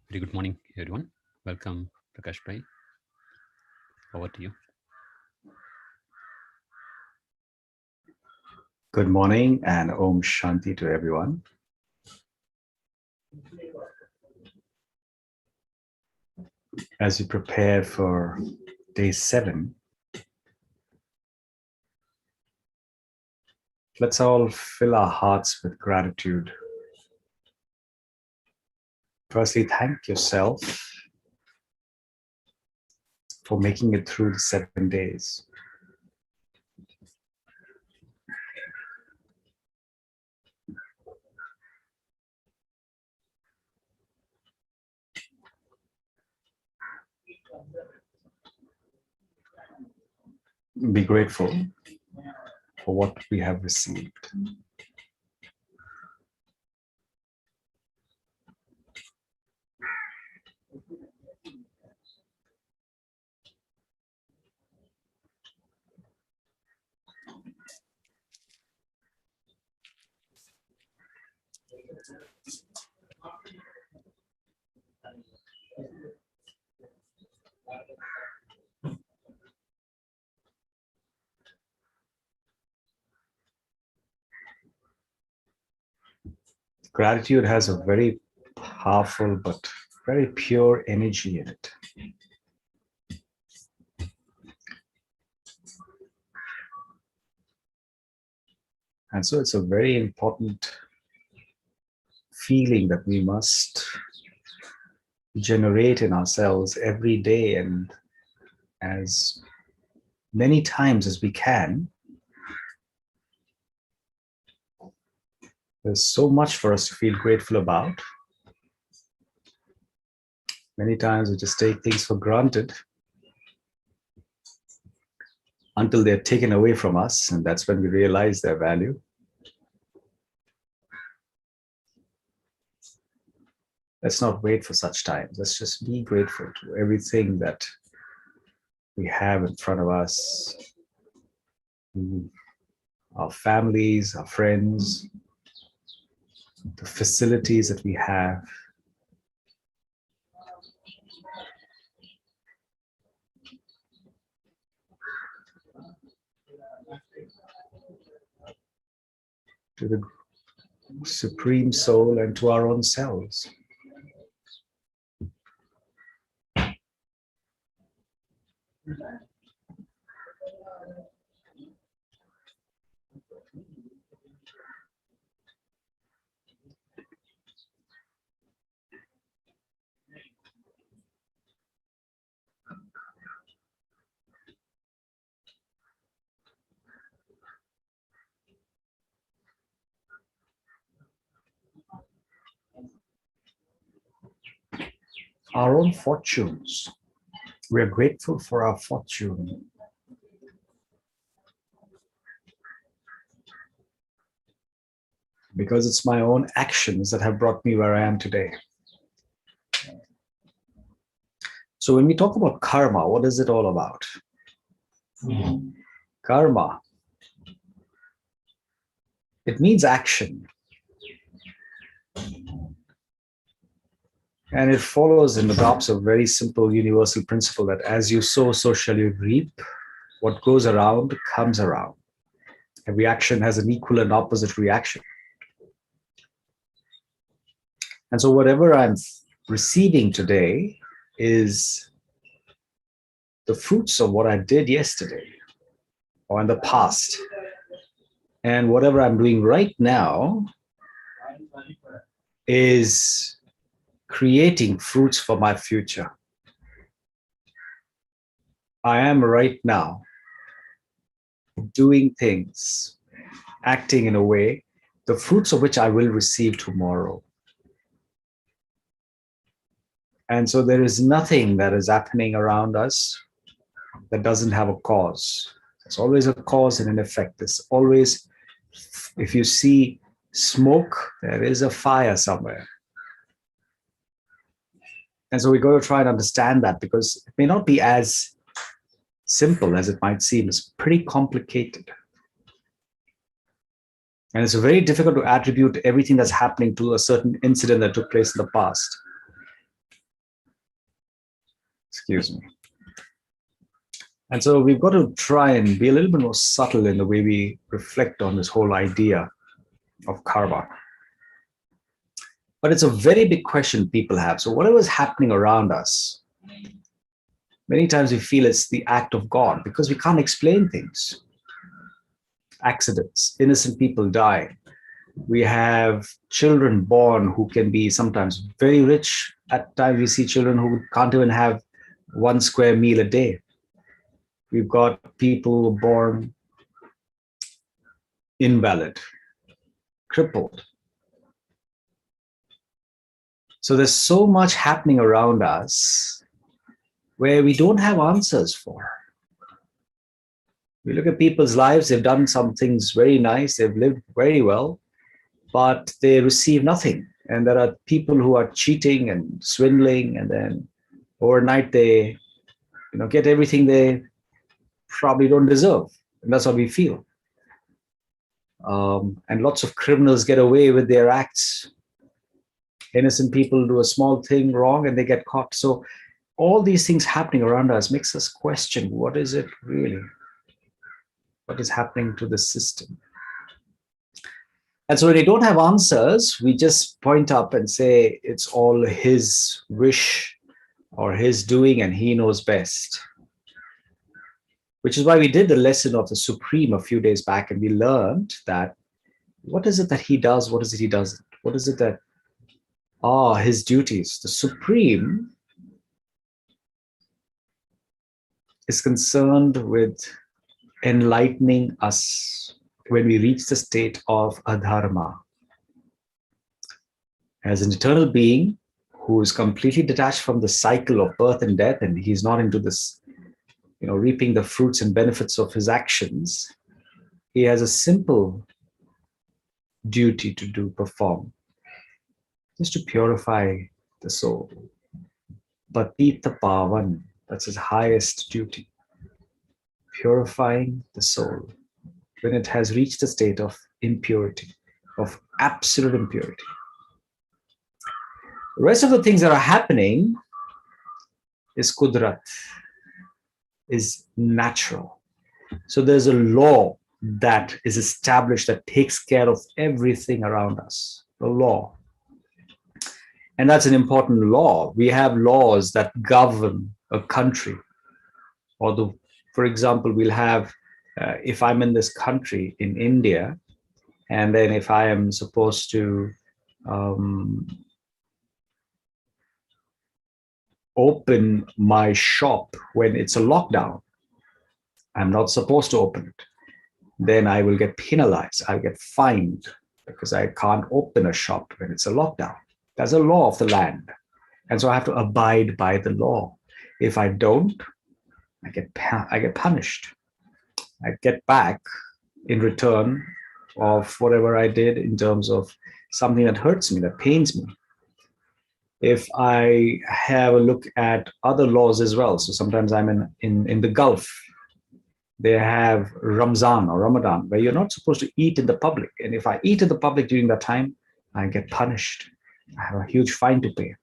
Very good morning, everyone. Welcome, Prakash Bhai. Over to you. Good morning and Om Shanti to everyone. As we prepare for day 7, let's all fill our hearts with gratitude. Firstly, thank yourself for making it through the 7 days. Be grateful for what we have received. Gratitude has a very powerful but very pure energy in it. And so it's a very important feeling that we must generate in ourselves every day and as many times as we can. There's so much for us to feel grateful about. Many times we just take things for granted until they're taken away from us, and that's when we realize their value. Let's not wait for such times. Let's just be grateful to everything that we have in front of us. Our families, our friends, the facilities that we have. To the Supreme Soul and to our own selves. Our own fortunes. We are grateful for our fortune. Because it's my own actions that have brought me where I am today. So when we talk about karma, what is it all about? Karma. It means action. And it follows and adopts a very simple universal principle that as you sow, so shall you reap. What goes around comes around. Every action has an equal and opposite reaction. And so whatever I'm receiving today is the fruits of what I did yesterday or in the past. And whatever I'm doing right now is creating fruits for my future. I am right now doing things, acting in a way, the fruits of which I will receive tomorrow. And so there is nothing that is happening around us that doesn't have a cause. There's always a cause and an effect. There's always, if you see smoke, there is a fire somewhere. And so we got to try and understand that, because it may not be as simple as it might seem. It's pretty complicated. And it's very difficult to attribute everything that's happening to a certain incident that took place in the past. Excuse me. And so we've got to try and be a little bit more subtle in the way we reflect on this whole idea of karma. But it's a very big question people have. So whatever is happening around us, many times we feel it's the act of God because we can't explain things. Accidents, innocent people die. We have children born who can be sometimes very rich. At times we see children who can't even have one square meal a day. We've got people born invalid, crippled. So there's so much happening around us where we don't have answers for. We look at people's lives, they've done some things very nice, they've lived very well, but they receive nothing. And there are people who are cheating and swindling, and then overnight they get everything they probably don't deserve. And that's how we feel. And lots of criminals get away with their acts. Innocent people do a small thing wrong and they get caught. So all these things happening around us makes us question, what is it really? What is happening to the system? And so when we don't have answers, we just point up and say it's all his wish or his doing and he knows best. Which is why we did the lesson of the Supreme a few days back, and we learned that what is it that he does? What is it he doesn't? What is it that are his duties? The Supreme is concerned with enlightening us when we reach the state of adharma. As an eternal being who is completely detached from the cycle of birth and death, and he's not into this, reaping the fruits and benefits of his actions, he has a simple duty to perform, just to purify the soul. Patita Pavan, that's his highest duty. Purifying the soul when it has reached a state of impurity, of absolute impurity. The rest of the things that are happening is Kudrat, is natural. So there's a law that is established that takes care of everything around us, the law. And that's an important law. We have laws that govern a country. For example, we'll have, if I'm in this country, in India, and then if I am supposed to open my shop when it's a lockdown, I'm not supposed to open it. Then I will get penalized. I'll get fined because I can't open a shop when it's a lockdown. That's a law of the land. And so I have to abide by the law. If I don't, I get punished. I get back in return of whatever I did in terms of something that hurts me, that pains me. If I have a look at other laws as well, so sometimes I'm in the Gulf, they have Ramzan or Ramadan, where you're not supposed to eat in the public. And if I eat in the public during that time, I get punished. I have a huge fine to pay.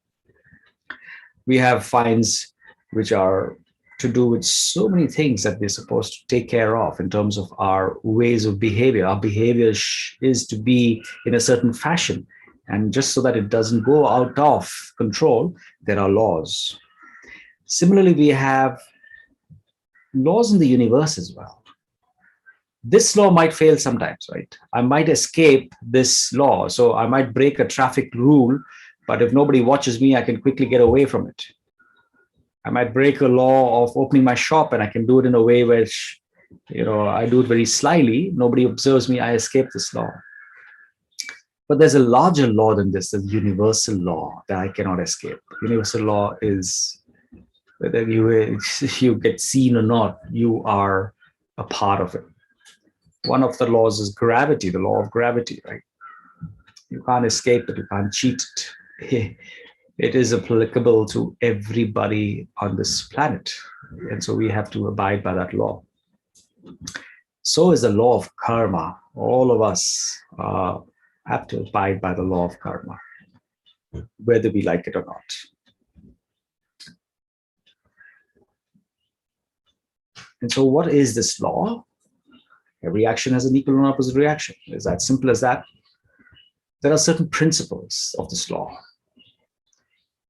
We have fines which are to do with so many things that we're supposed to take care of in terms of our ways of behavior. Our behavior is to be in a certain fashion. And just so that it doesn't go out of control, there are laws. Similarly, we have laws in the universe as well. This law might fail sometimes, right? I might escape this law. So I might break a traffic rule, but if nobody watches me, I can quickly get away from it. I might break a law of opening my shop and I can do it in a way which, I do it very slyly. Nobody observes me. I escape this law. But there's a larger law than this, the universal law that I cannot escape. Universal law is whether you get seen or not, you are a part of it. One of the laws is gravity, the law of gravity, right? You can't escape it, you can't cheat it. It is applicable to everybody on this planet. And so we have to abide by that law. So is the law of karma, All of us have to abide by the law of karma, whether we like it or not. And so what is this law? Every action has an equal and opposite reaction. It's that simple as that. There are certain principles of this law.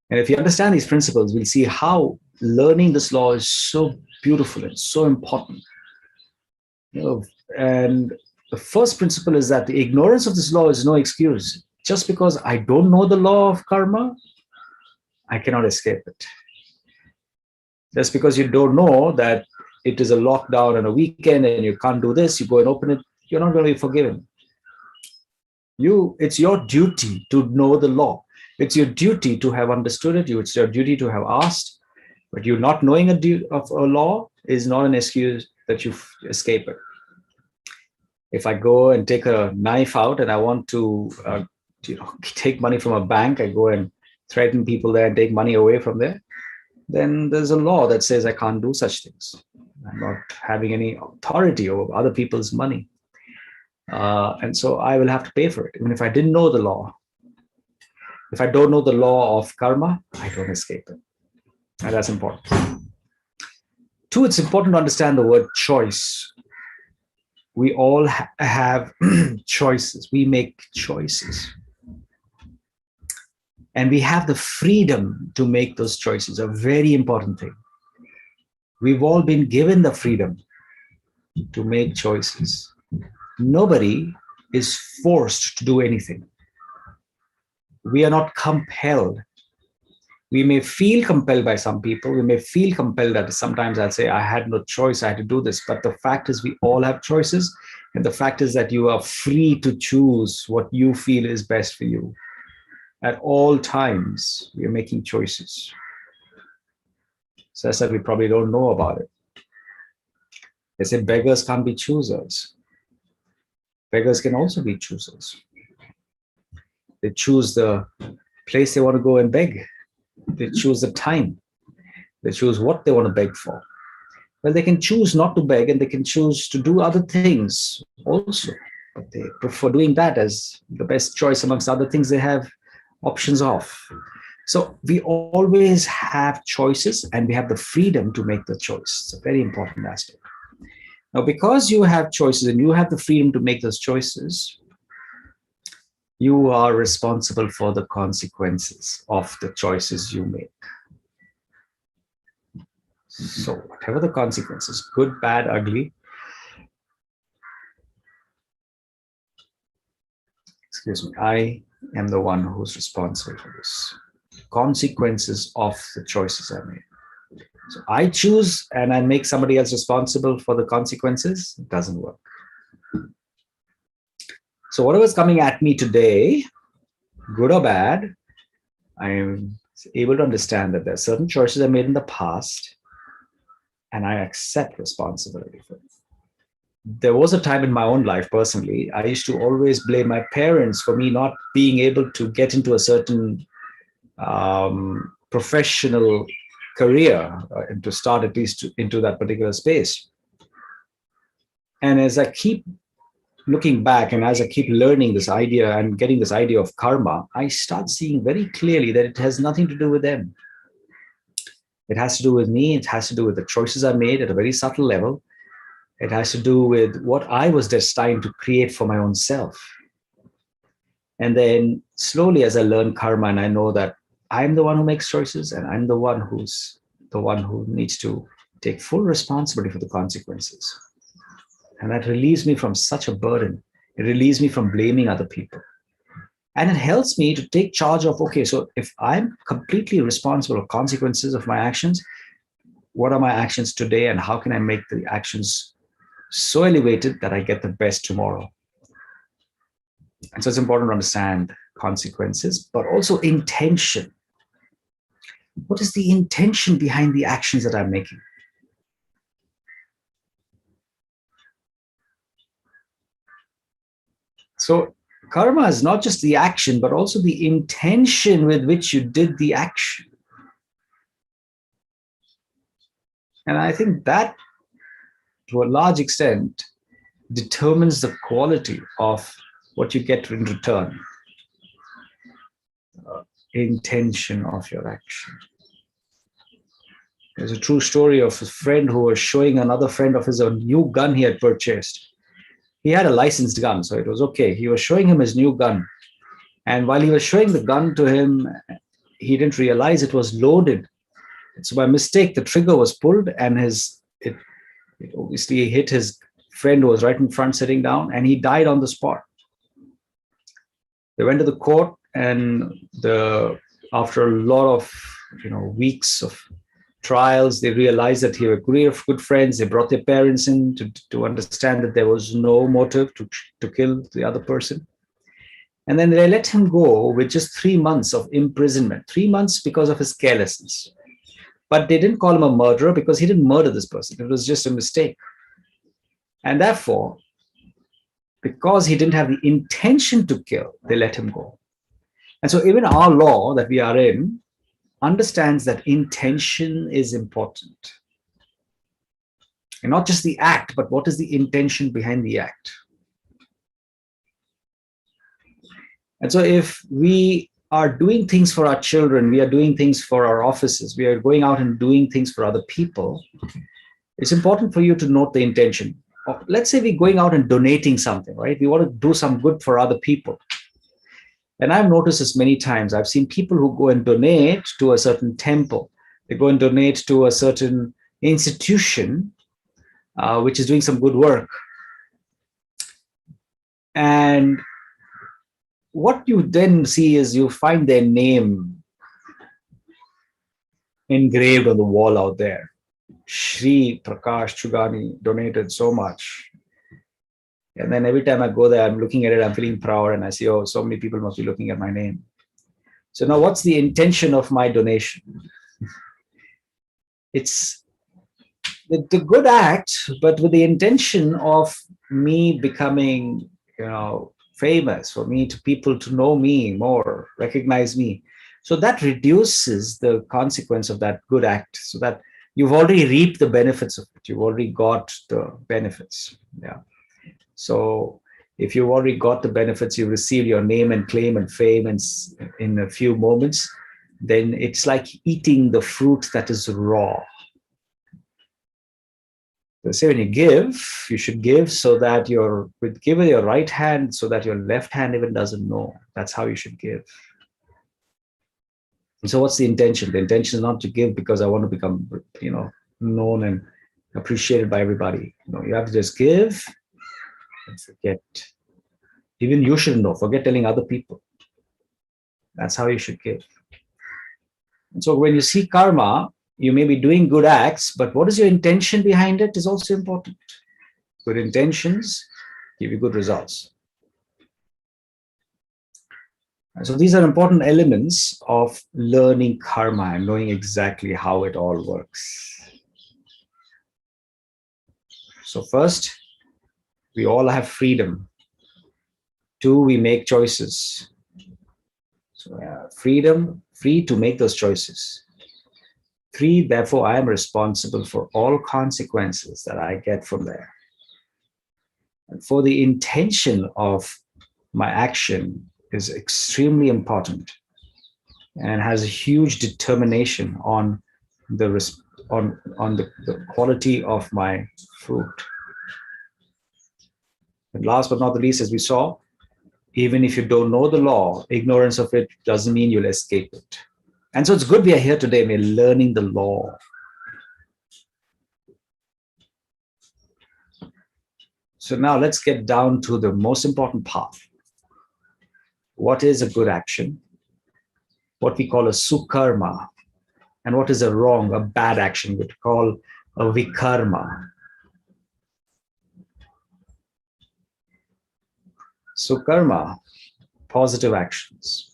And if you understand these principles, we'll see how learning this law is so beautiful and so important. And the first principle is that the ignorance of this law is no excuse. Just because I don't know the law of karma, I cannot escape it. Just because you don't know that it is a lockdown on a weekend and you can't do this, you go and open it, you're not going to be forgiven. It's your duty to know the law. It's your duty to have understood it. It's your duty to have asked. But you not knowing of a law is not an excuse that you escape it. If I go and take a knife out and I want to take money from a bank, I go and threaten people there and take money away from there, then there's a law that says I can't do such things. I'm not having any authority over other people's money. And so I will have to pay for it, even if I didn't know the law. If I don't know the law of karma, I don't escape it. And that's important. Two, it's important to understand the word choice. We all have choices. We make choices. And we have the freedom to make those choices, a very important thing. We've all been given the freedom to make choices. Nobody is forced to do anything. We are not compelled. We may feel compelled by some people. We may feel compelled that sometimes I'll say, I had no choice, I had to do this. But the fact is we all have choices. And the fact is that you are free to choose what you feel is best for you. At all times, we are making choices. So I said, we probably don't know about it. They say beggars can't be choosers. Beggars can also be choosers. They choose the place they want to go and beg. They choose the time. They choose what they want to beg for. Well, they can choose not to beg and they can choose to do other things also. But they prefer doing that as the best choice amongst other things they have options of. So we always have choices and we have the freedom to make the choice. It's a very important aspect. Now, because you have choices and you have the freedom to make those choices, you are responsible for the consequences of the choices you make. So whatever the consequences, good, bad, ugly, I am the one who's responsible for this. Consequences of the choices I made. So I choose and I make somebody else responsible for the consequences. It doesn't work. So whatever's coming at me today, good or bad, I am able to understand that there are certain choices I made in the past and I accept responsibility for it. There was a time in my own life, personally, I used to always blame my parents for me not being able to get into a certain professional career and to start at least into that particular space. And as I keep looking back and as I keep learning this idea and getting this idea of karma, I start seeing very clearly that it has nothing to do with them. It has to do with me. It has to do with the choices I made at a very subtle level. It has to do with what I was destined to create for my own self. And then slowly as I learn karma and I know that I'm the one who makes choices and I'm the one who needs to take full responsibility for the consequences. And that relieves me from such a burden. It relieves me from blaming other people. And it helps me to take charge of, okay, so if I'm completely responsible for consequences of my actions, what are my actions today and how can I make the actions so elevated that I get the best tomorrow? And so it's important to understand consequences, but also intention. What is the intention behind the actions that I'm making? So karma is not just the action, but also the intention with which you did the action. And I think that, to a large extent, determines the quality of what you get in return. Intention of your action. There's a true story of a friend who was showing another friend of his a new gun he had purchased. He had a licensed gun, so it was okay. He was showing him his new gun. And while he was showing the gun to him, he didn't realize it was loaded. So by mistake, the trigger was pulled and it obviously hit his friend who was right in front sitting down, and he died on the spot. They went to the court, and after a lot of weeks of trials, they realized that he was good friends. They brought their parents in to understand that there was no motive to kill the other person. And then they let him go with just 3 months of imprisonment, 3 months because of his carelessness. But they didn't call him a murderer because he didn't murder this person. It was just a mistake. And therefore, because he didn't have the intention to kill, they let him go. And so even our law that we are in understands that intention is important. And not just the act, but what is the intention behind the act. And so if we are doing things for our children, we are doing things for our offices, we are going out and doing things for other people, it's important for you to note the intention. Let's say we're going out and donating something, right? We want to do some good for other people. And I've noticed this many times. I've seen people who go and donate to a certain temple. They go and donate to a certain institution, which is doing some good work. And what you then see is you find their name engraved on the wall out there. Shri Prakash Chugani donated so much. And then every time I go there, I'm looking at it, I'm feeling proud, and I see, oh, so many people must be looking at my name. So now what's the intention of my donation? It's the good act, but with the intention of me becoming, famous, for people to know me more, recognize me. So that reduces the consequence of that good act, so that you've already reaped the benefits of it. You've already got the benefits. Yeah. So if you've already got the benefits, you receive your name and claim and fame in a few moments, then it's like eating the fruit that is raw. So say when you give, you should give so that give with your right hand so that your left hand even doesn't know. That's how you should give. And so what's the intention? The intention is not to give because I want to become, known and appreciated by everybody. You have to just give and forget. Even you should know. Forget telling other people. That's how you should give. And so when you see karma, you may be doing good acts, but what is your intention behind it is also important. Good intentions give you good results. And so these are important elements of learning karma and knowing exactly how it all works. So first, we all have freedom. 2, we make choices. So freedom, free to make those choices. 3, therefore, I am responsible for all consequences that I get from there. And for the intention of my action is extremely important and has a huge determination on the quality of my fruit. And last but not the least, as we saw, even if you don't know the law, ignorance of it doesn't mean you'll escape it. And so it's good we are here today, we're learning the law. So now let's get down to the most important part. What is a good action? What we call a sukarma. And what is a bad action, which we call a vikarma. Sukarma, positive actions,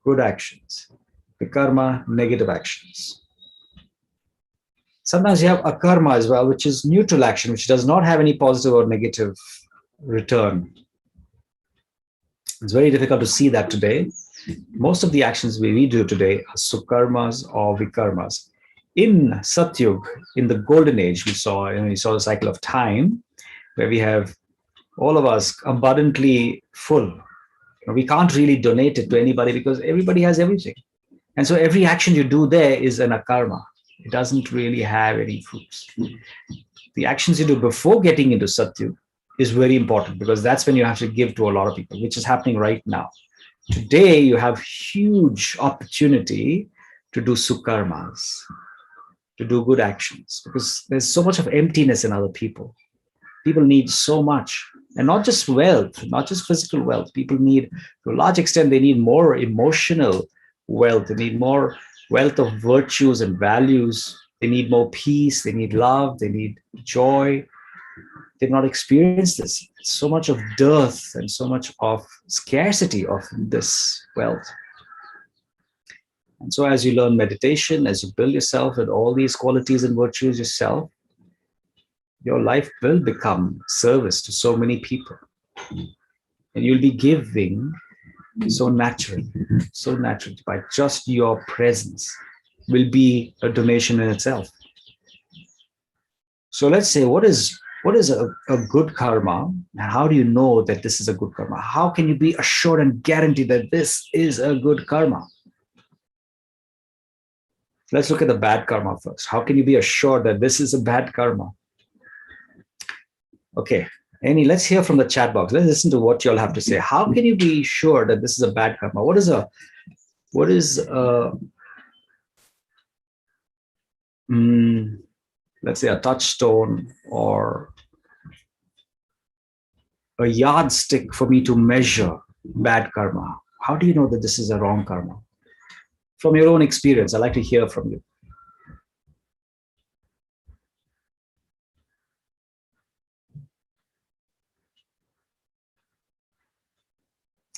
good actions. Vikarma, negative actions. Sometimes you have akarma as well, which is neutral action, which does not have any positive or negative return. It's very difficult to see that today. Most of the actions we do today are sukarmas or vikarmas. In Satyug, in the golden age, we saw the cycle of time, where we have all of us abundantly full. We can't really donate it to anybody because everybody has everything. And so every action you do there is an akarma. It doesn't really have any fruits. The actions you do before getting into Satyu is very important because that's when you have to give to a lot of people, which is happening right now. Today, you have huge opportunity to do sukarmas, to do good actions, because there's so much of emptiness in other people. People need so much, and not just wealth, not just physical wealth. People need, to a large extent, they need more emotional wealth. They need more wealth of virtues and values. They need more peace. They need love. They need joy. They've not experienced this. So much of dearth and so much of scarcity of this wealth. And so as you learn meditation, as you build yourself with all these qualities and virtues yourself, your life will become service to so many people. And you'll be giving so naturally by just your presence will be a donation in itself. So let's say, what is a good karma, and how do you know that this is a good karma? How can you be assured and guarantee that this is a good karma? Let's look at the bad karma first. How can you be assured that this is a bad karma? Okay, Annie, let's hear from the chat box. Let's listen to what you all have to say. How can you be sure that this is a bad karma? What is let's say a touchstone or a yardstick for me to measure bad karma? How do you know that this is a wrong karma? From your own experience, I'd like to hear from you.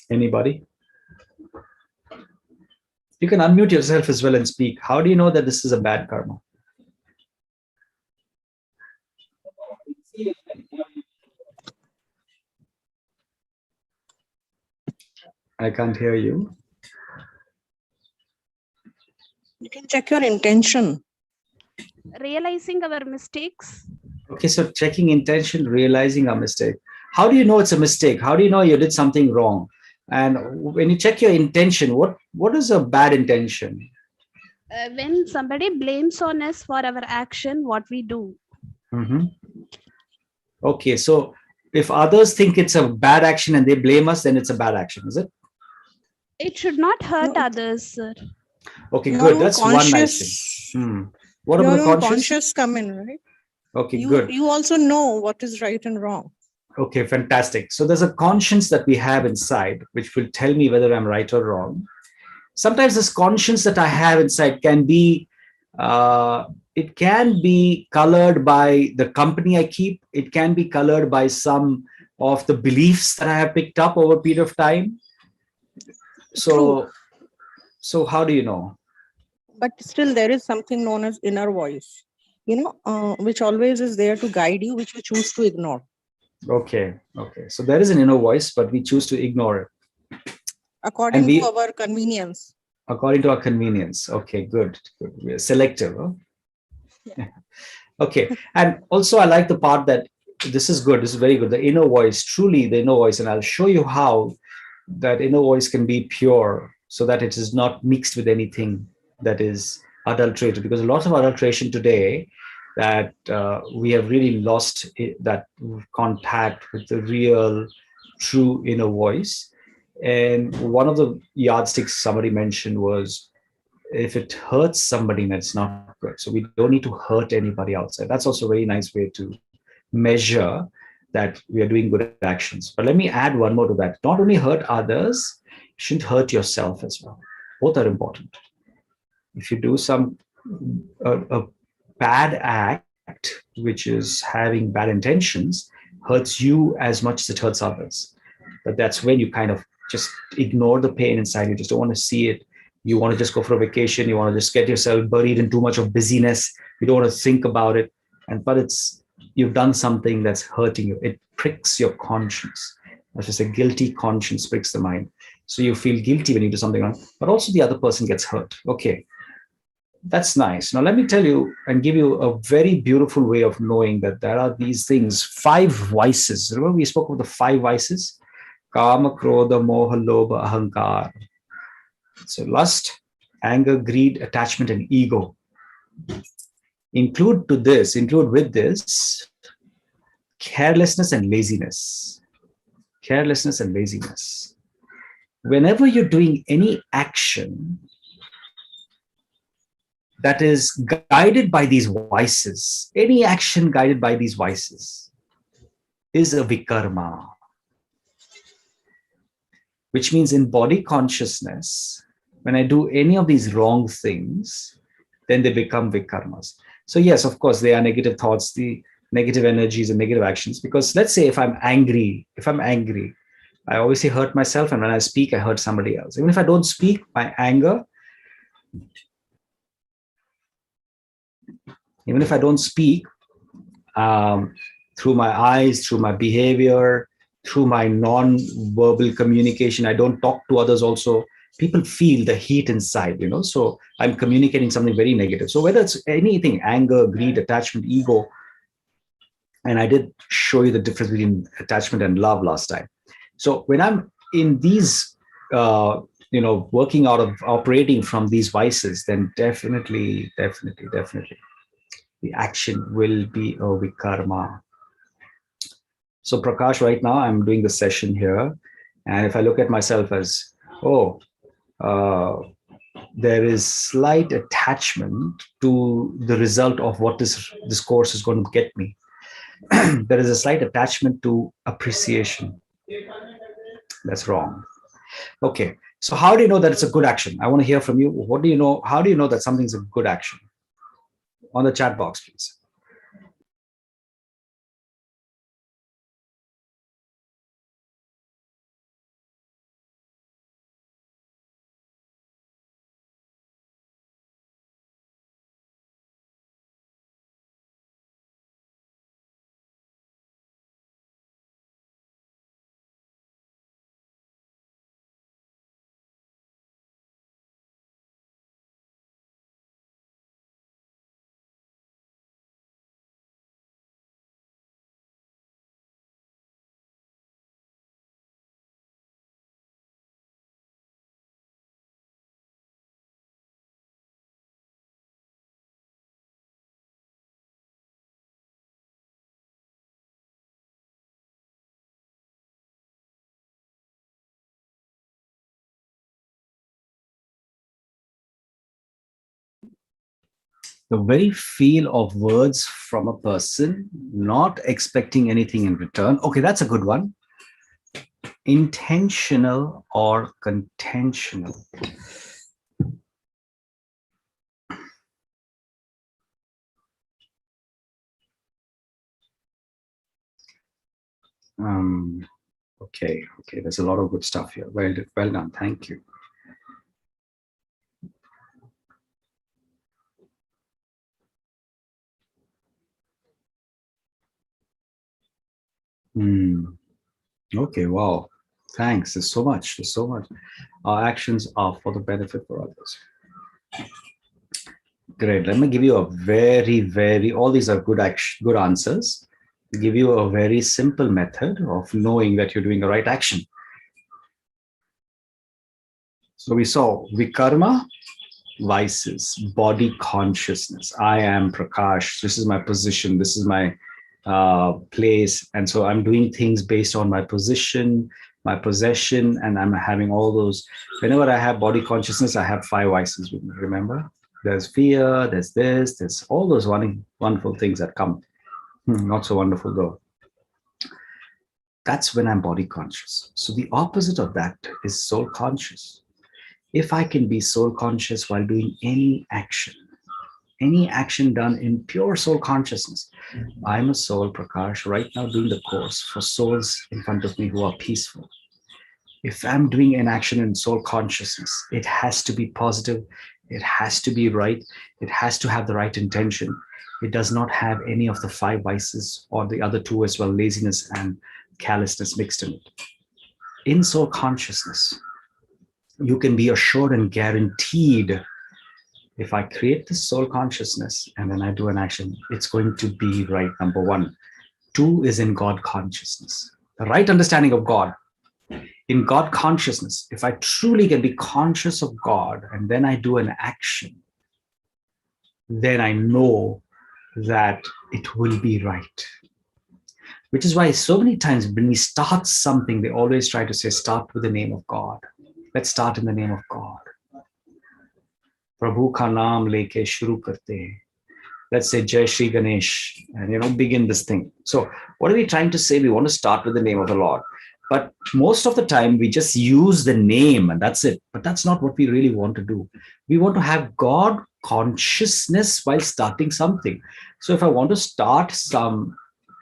Anybody? You can unmute yourself as well and speak. How do you know that this is a bad karma? I can't hear you. You can check your intention. Realizing our mistakes. Okay, so checking intention, realizing a mistake. How do you know it's a mistake? How do you know you did something wrong? And when you check your intention, what is a bad intention? When somebody blames on us for our action, what we do. Mm-hmm. Okay, so if others think it's a bad action and they blame us, then it's a bad action, is it? It should not hurt No. others, sir. Okay, good. That's one nice thing. What about the conscious? Conscious come in, right? Okay, good. You also know what is right and wrong. Okay, fantastic. So there's a conscience that we have inside, which will tell me whether I'm right or wrong. Sometimes this conscience that I have inside can be, it can be colored by the company I keep. It can be colored by some of the beliefs that I have picked up over a period of time. So how do you know? But still there is something known as inner voice, which always is there to guide you, which you choose to ignore. Okay. So there is an inner voice, but we choose to ignore it. According to our convenience. According to our convenience. Okay, good. We are selective. Huh? Yeah. Okay. And also I like the part that this is good. This is very good. The inner voice, truly the inner voice. And I'll show you how that inner voice can be pure so that it is not mixed with anything that is adulterated. Because a lot of adulteration today, that we have really lost that contact with the real, true inner voice. And one of the yardsticks somebody mentioned was, if it hurts somebody, that's not good. So we don't need to hurt anybody outside. That's also a very nice way to measure that we are doing good actions. But let me add one more to that. Not only hurt others, you shouldn't hurt yourself as well. Both are important. If you do a bad act, which is having bad intentions, hurts you as much as it hurts others. But that's when you kind of just ignore the pain inside. You just don't want to see it. You want to just go for a vacation. You want to just get yourself buried in too much of busyness. You don't want to think about it. But you've done something that's hurting you. It pricks your conscience. That's just a guilty conscience pricks the mind. So you feel guilty when you do something wrong, but also the other person gets hurt. Okay. That's nice. Now, let me tell you and give you a very beautiful way of knowing that there are these things, 5 vices. Remember, we spoke of the 5 vices? Kama, Krodha, Moha, Lobha, Ahankar. So, lust, anger, greed, attachment, and ego. Include with this, carelessness and laziness. Carelessness and laziness. Whenever you're doing any action that is guided by these vices, any action guided by these vices is a vikarma, which means in body consciousness, when I do any of these wrong things, then they become vikarmas. So yes, of course, they are negative thoughts, the negative energies and negative actions. Because let's say if I'm angry, I obviously hurt myself, and when I speak, I hurt somebody else. Even if I don't speak, my anger, even if I don't speak, through my eyes, through my behavior, through my non-verbal communication, I don't talk to others also, people feel the heat inside, so I'm communicating something very negative. So whether it's anything, anger, greed, attachment, ego, and I did show you the difference between attachment and love last time. So when I'm in these, working out of operating from these vices, then definitely, the action will be a vikarma. So Prakash, right now I'm doing the session here. And if I look at myself as, there is slight attachment to the result of what this course is going to get me. There is a slight attachment to appreciation. That's wrong. Okay. So how do you know that it's a good action? I want to hear from you. What do you know? How do you know that something's a good action? On the chat box, please. The very feel of words from a person, not expecting anything in return. Okay, that's a good one. Intentional or contentional. Okay, there's a lot of good stuff here. Well done, thank you. Okay, wow. Thanks. There's so much. Our actions are for the benefit for others. Great. Let me give you a very, all these are good answers. To give you a very simple method of knowing that you're doing the right action. So we saw vikarma, vices, body consciousness. I am Prakash. This is my position. This is my place. And so I'm doing things based on my position, my possession, and I'm having all those. Whenever I have body consciousness, I have 5 vices with me, remember? There's fear, there's this, there's all those wonderful things that come. Not so wonderful though. That's when I'm body conscious. So the opposite of that is soul conscious. If I can be soul conscious while doing any action done in pure soul consciousness, I'm a soul, Prakash, right now doing the course for souls in front of me who are peaceful. If I'm doing an action in soul consciousness, it has to be positive, it has to be right, it has to have the right intention. It does not have any of the 5 vices or the other 2 as well, laziness and callousness mixed in it. In soul consciousness, you can be assured and guaranteed If I create this soul consciousness and then I do an action, it's going to be right, number one. Two is in God consciousness, the right understanding of God. In God consciousness, if I truly can be conscious of God and then I do an action, then I know that it will be right. Which is why so many times when we start something, they always try to say, start with the name of God. Let's start in the name of God. Prabhu ka naam leke shuru karte hain. Let's say Jai Shri Ganesh and begin this thing. So what are we trying to say? We want to start with the name of the Lord. But most of the time we just use the name and that's it. But that's not what we really want to do. We want to have God consciousness while starting something. So if I want to start some,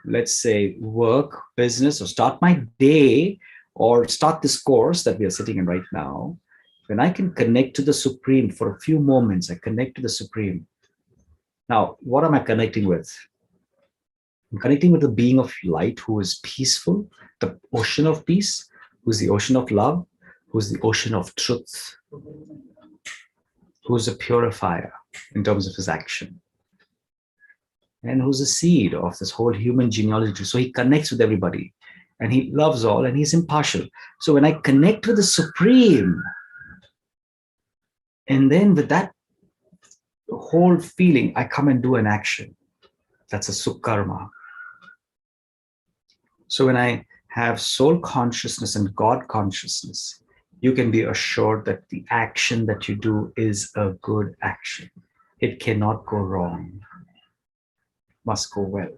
let's say, work, business, or start my day, or start this course that we are sitting in right now, when I can connect to the Supreme for a few moments, I connect to the Supreme. Now, what am I connecting with? I'm connecting with the being of light who is peaceful, the ocean of peace, who's the ocean of love, who's the ocean of truth, who's a purifier in terms of his action, and who's the seed of this whole human genealogy. So he connects with everybody and he loves all and he's impartial. So when I connect with the Supreme, and then with that whole feeling, I come and do an action. That's a Sukkarma. So when I have soul consciousness and God consciousness, you can be assured that the action that you do is a good action. It cannot go wrong. Must go well.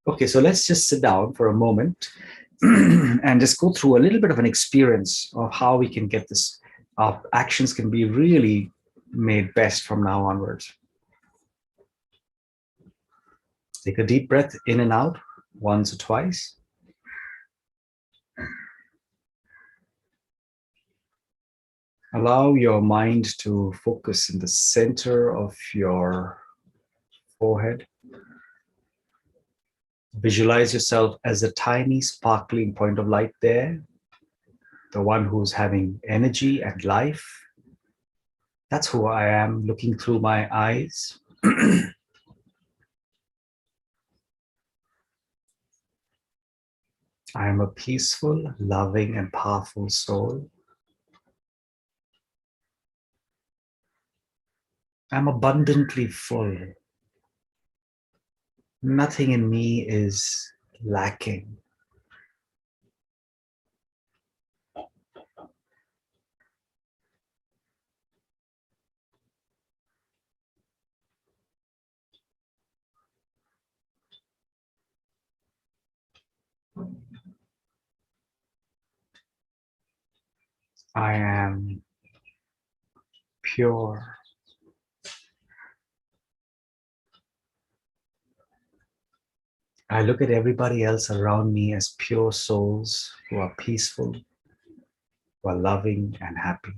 Okay, so let's just sit down for a moment and just go through a little bit of an experience of how we can get this. Our actions can be really made best from now onwards. Take a deep breath in and out once or twice. Allow your mind to focus in the center of your forehead. Visualize yourself as a tiny sparkling point of light there, the one who's having energy and life. That's who I am looking through my eyes. I am a peaceful, loving, and powerful soul. I'm abundantly full. Nothing in me is lacking. I am pure. I look at everybody else around me as pure souls who are peaceful, who are loving and happy.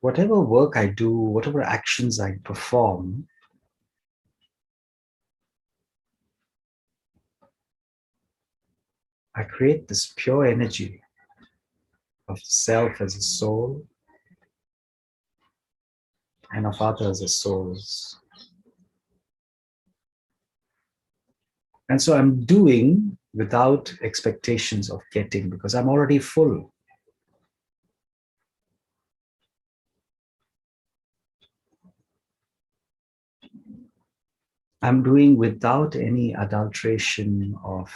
Whatever work I do, whatever actions I perform, I create this pure energy of self as a soul and of others as souls. And so I'm doing without expectations of getting because I'm already full. I'm doing without any adulteration of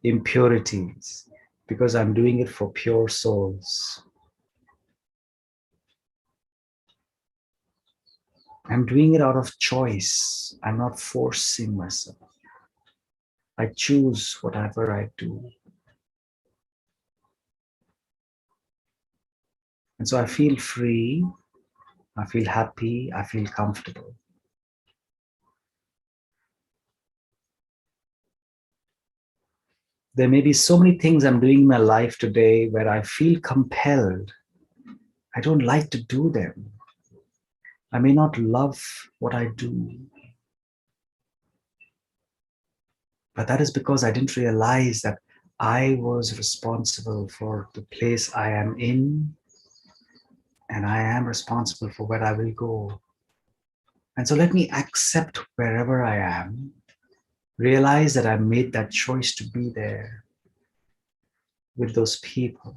impurities because I'm doing it for pure souls. I'm doing it out of choice. I'm not forcing myself. I choose whatever I do. And so I feel free, I feel happy, I feel comfortable. There may be so many things I'm doing in my life today where I feel compelled. I don't like to do them. I may not love what I do. But that is because I didn't realize that I was responsible for the place I am in, and I am responsible for where I will go. And so let me accept wherever I am, realize that I made that choice to be there with those people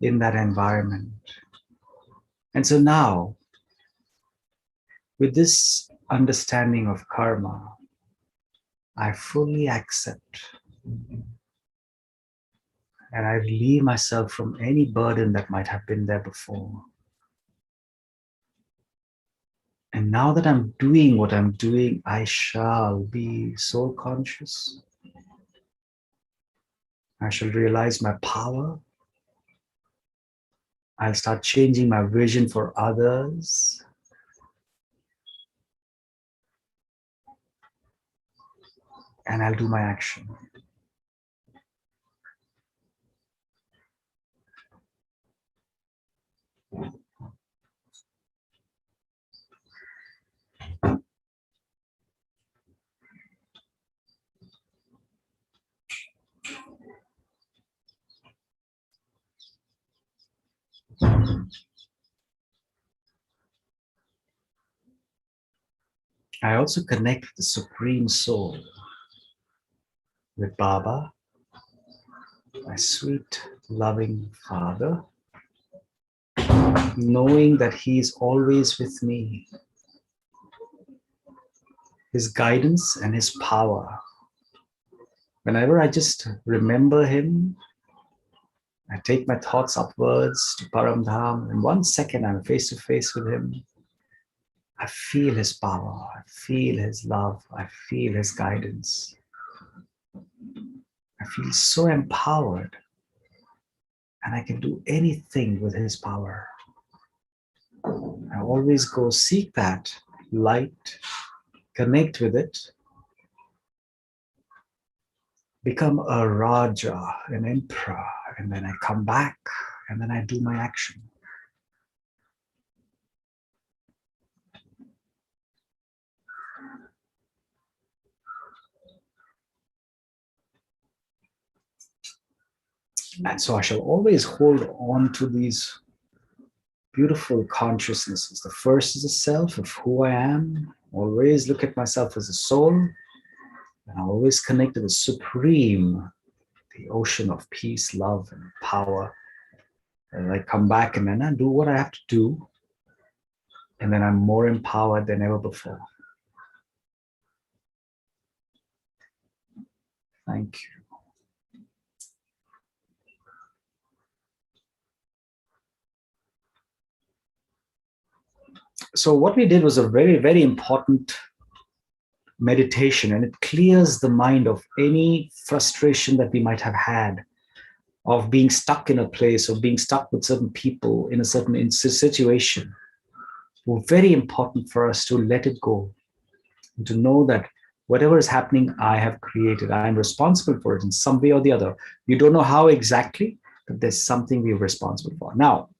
in that environment. And so now, with this understanding of karma, I fully accept and I relieve myself from any burden that might have been there before. And now that I'm doing what I'm doing, I shall be soul conscious. I shall realize my power. I'll start changing my vision for others. And I'll do my action. I also connect with the Supreme Soul, with Baba, my sweet, loving Father, knowing that He is always with me. His guidance and His power. Whenever I just remember Him, I take my thoughts upwards to Param Dham. In 1 second, I'm face to face with Him. I feel His power. I feel His love. I feel His guidance. I feel so empowered. And I can do anything with His power. I always go seek that light, connect with it, become a Raja, an emperor, and then I come back and then I do my action. And so I shall always hold on to these beautiful consciousnesses. The first is the self of who I am. Always look at myself as a soul. And I always connect to the Supreme, the ocean of peace, love, and power. And I come back and then I do what I have to do. And then I'm more empowered than ever before. Thank you. So what we did was a very, very important meditation, and it clears the mind of any frustration that we might have had of being stuck in a place or being stuck with certain people in a certain situation. Very important for us to let it go and to know that whatever is happening, I have created. I am responsible for it in some way or the other. You don't know how exactly, but there's something we're responsible for. Now,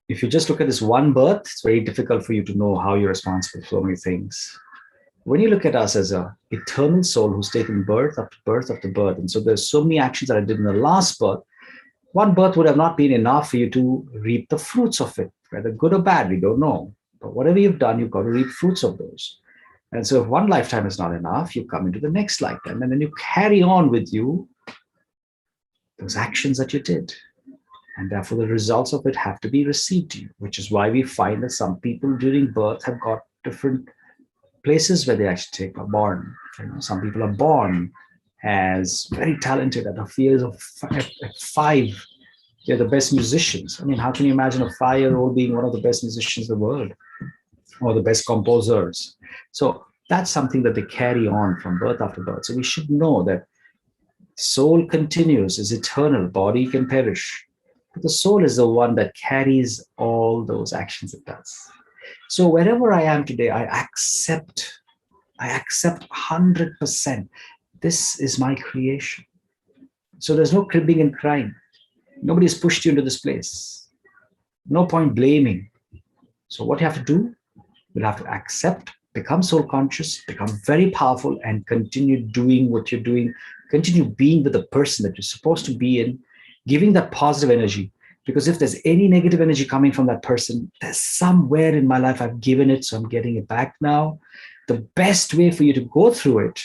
if you just look at this one birth, it's very difficult for you to know how you're responsible for so many things. When you look at us as an eternal soul who's taken birth after birth after birth, and so there's so many actions that I did in the last birth, one birth would have not been enough for you to reap the fruits of it, whether good or bad, we don't know. But whatever you've done, you've got to reap fruits of those. And so if one lifetime is not enough, you come into the next lifetime, and then you carry on with you those actions that you did. And therefore, the results of it have to be received to you, which is why we find that some people during birth have got different places where they actually are born. Some people are born as very talented at the age of 5. They're the best musicians. I mean, how can you imagine a 5-year-old being one of the best musicians in the world or the best composers? So that's something that they carry on from birth after birth. So we should know that soul continues, is eternal, body can perish. But the soul is the one that carries all those actions it does. So wherever I am today, I accept 100%. This is my creation. So there's no cribbing and crying. Nobody's pushed you into this place. No point blaming. So what you have to do, you'll have to accept become soul conscious, become very powerful, and continue doing what you're doing. Continue being with the person that you're supposed to be in, giving that positive energy. Because if there's any negative energy coming from that person, there's somewhere in my life I've given it, so I'm getting it back now. The best way for you to go through it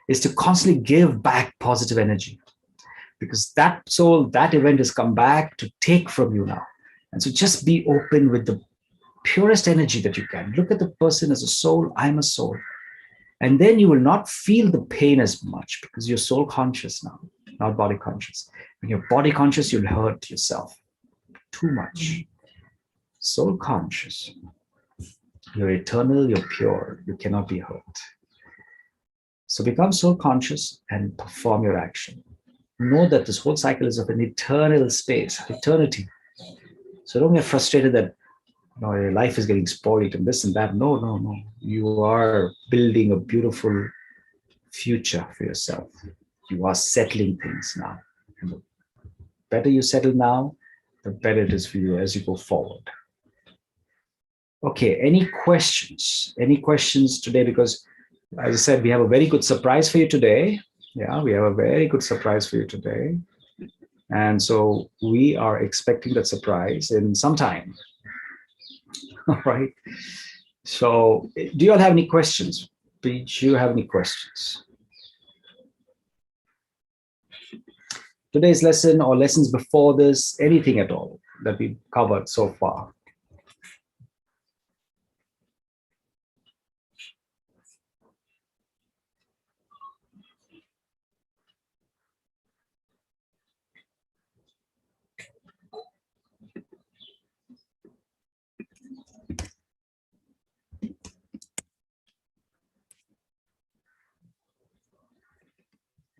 is to constantly give back positive energy, because that soul, that event has come back to take from you now. And so just be open with the purest energy that you can. Look at the person as a soul. I'm a soul. And then you will not feel the pain as much because you're soul conscious now, not body conscious. When you're body conscious, you'll hurt yourself too much. Soul conscious. You're eternal, you're pure, you cannot be hurt. So become soul conscious and perform your action. Know that this whole cycle is of an eternal space, eternity. So don't get frustrated that your life is getting spoiled and this and that. No, no, no. You are building a beautiful future for yourself. You are settling things now. And the better you settle now, the better it is for you as you go forward. Okay, any questions? Any questions today? Because as I said, we have a very good surprise for you today. Yeah, we have a very good surprise for you today. And so we are expecting that surprise in some time. All right. So do you all have any questions? Do you have any questions? Today's lesson or lessons before this, anything at all that we've covered so far?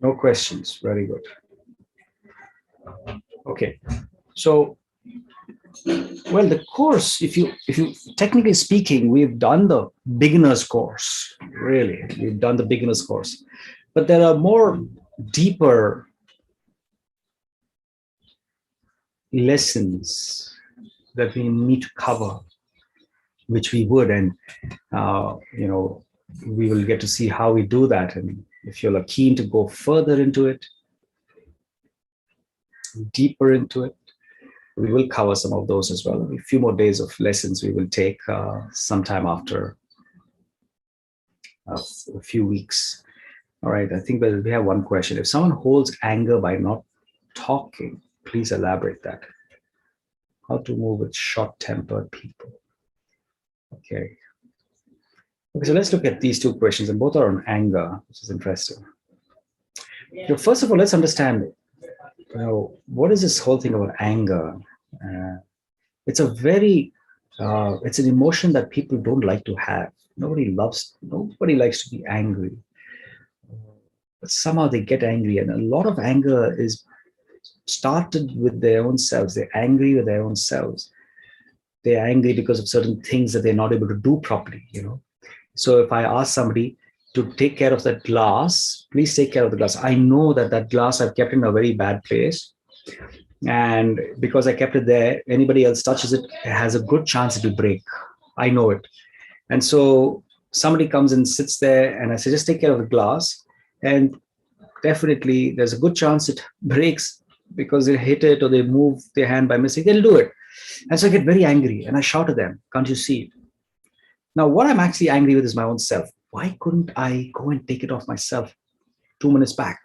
No questions. Very good. Okay. So, well, the course, if you technically speaking, we've done the beginner's course. Really, we've done the beginner's course. But there are more deeper lessons that we need to cover, which we would, and we will get to see how we do that. And if you're keen to go further into it, deeper into it, we will cover some of those as well. A few more days of lessons we will take sometime after a few weeks. All right, I think we have one question. If someone holds anger by not talking, please elaborate that. How to move with short-tempered people. Okay. Okay, so let's look at these two questions, and both are on anger, which is interesting. First of all, let's understand, what is this whole thing about anger? It's it's an emotion that people don't like to have. Nobody likes to be angry. But somehow they get angry, and a lot of anger is started with their own selves. They're angry with their own selves. They're angry because of certain things that they're not able to do properly, So if I ask somebody to take care of that glass, please take care of the glass. I know that glass I've kept in a very bad place. And because I kept it there, anybody else touches it, it has a good chance it will break. I know it. And so somebody comes and sits there and I say, just take care of the glass. And definitely there's a good chance it breaks because they hit it or they move their hand by mistake. They'll do it. And so I get very angry and I shout at them, can't you see it? Now, what I'm actually angry with is my own self. Why couldn't I go and take it off myself 2 minutes back?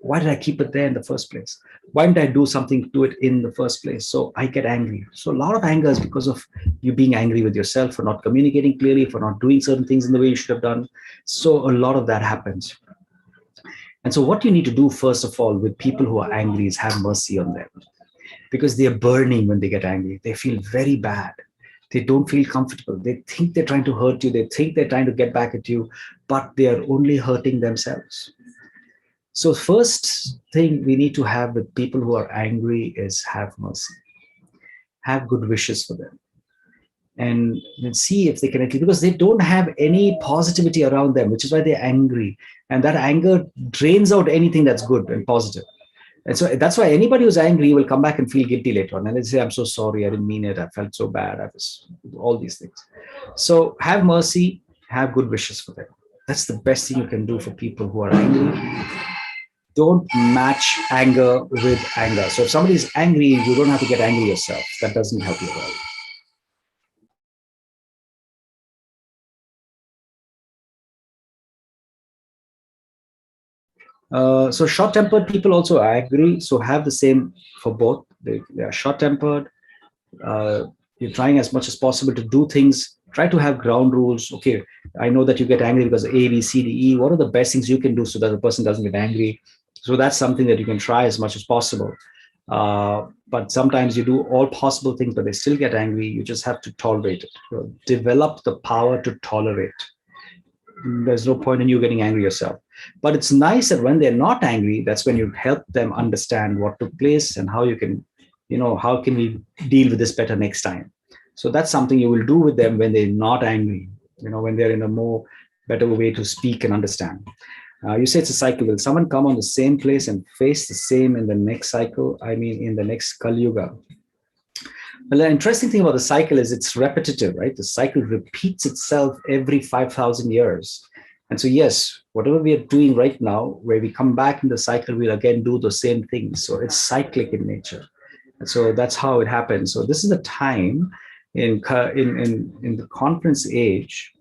Why did I keep it there in the first place? Why didn't I do something to it in the first place? So I get angry. So a lot of anger is because of you being angry with yourself for not communicating clearly, for not doing certain things in the way you should have done. So a lot of that happens. And so what you need to do, first of all, with people who are angry is have mercy on them, because they're burning when they get angry. They feel very bad. They don't feel comfortable. They think they're trying to hurt you. They think they're trying to get back at you, but they are only hurting themselves. So first thing we need to have with people who are angry is have mercy. Have good wishes for them. And see if they can, because they don't have any positivity around them, which is why they're angry. And that anger drains out anything that's good and positive. And so that's why anybody who's angry will come back and feel guilty later on. And they say, I'm so sorry, I didn't mean it. I felt so bad. All these things. So have mercy, have good wishes for them. That's the best thing you can do for people who are angry. Don't match anger with anger. So if somebody is angry, you don't have to get angry yourself. That doesn't help you at all. So short-tempered people also, I agree. So have the same for both. They are short-tempered. You're trying as much as possible to do things. Try to have ground rules. Okay, I know that you get angry because A, B, C, D, E. What are the best things you can do so that the person doesn't get angry? So that's something that you can try as much as possible. But sometimes you do all possible things, but they still get angry. You just have to tolerate it. So develop the power to tolerate. There's no point in you getting angry yourself. But it's nice that when they're not angry, that's when you help them understand what took place and how you can, how can we deal with this better next time. So that's something you will do with them when they're not angry, when they're in a more better way to speak and understand. You say it's a cycle. Will someone come on the same place and face the same in the next cycle? I mean, in the next Kali Yuga. Well, the interesting thing about the cycle is it's repetitive, right? The cycle repeats itself every 5,000 years. And so, yes, whatever we are doing right now, where we come back in the cycle, we'll again do the same things. So it's cyclic in nature. And so that's how it happens. So this is a time in the conference age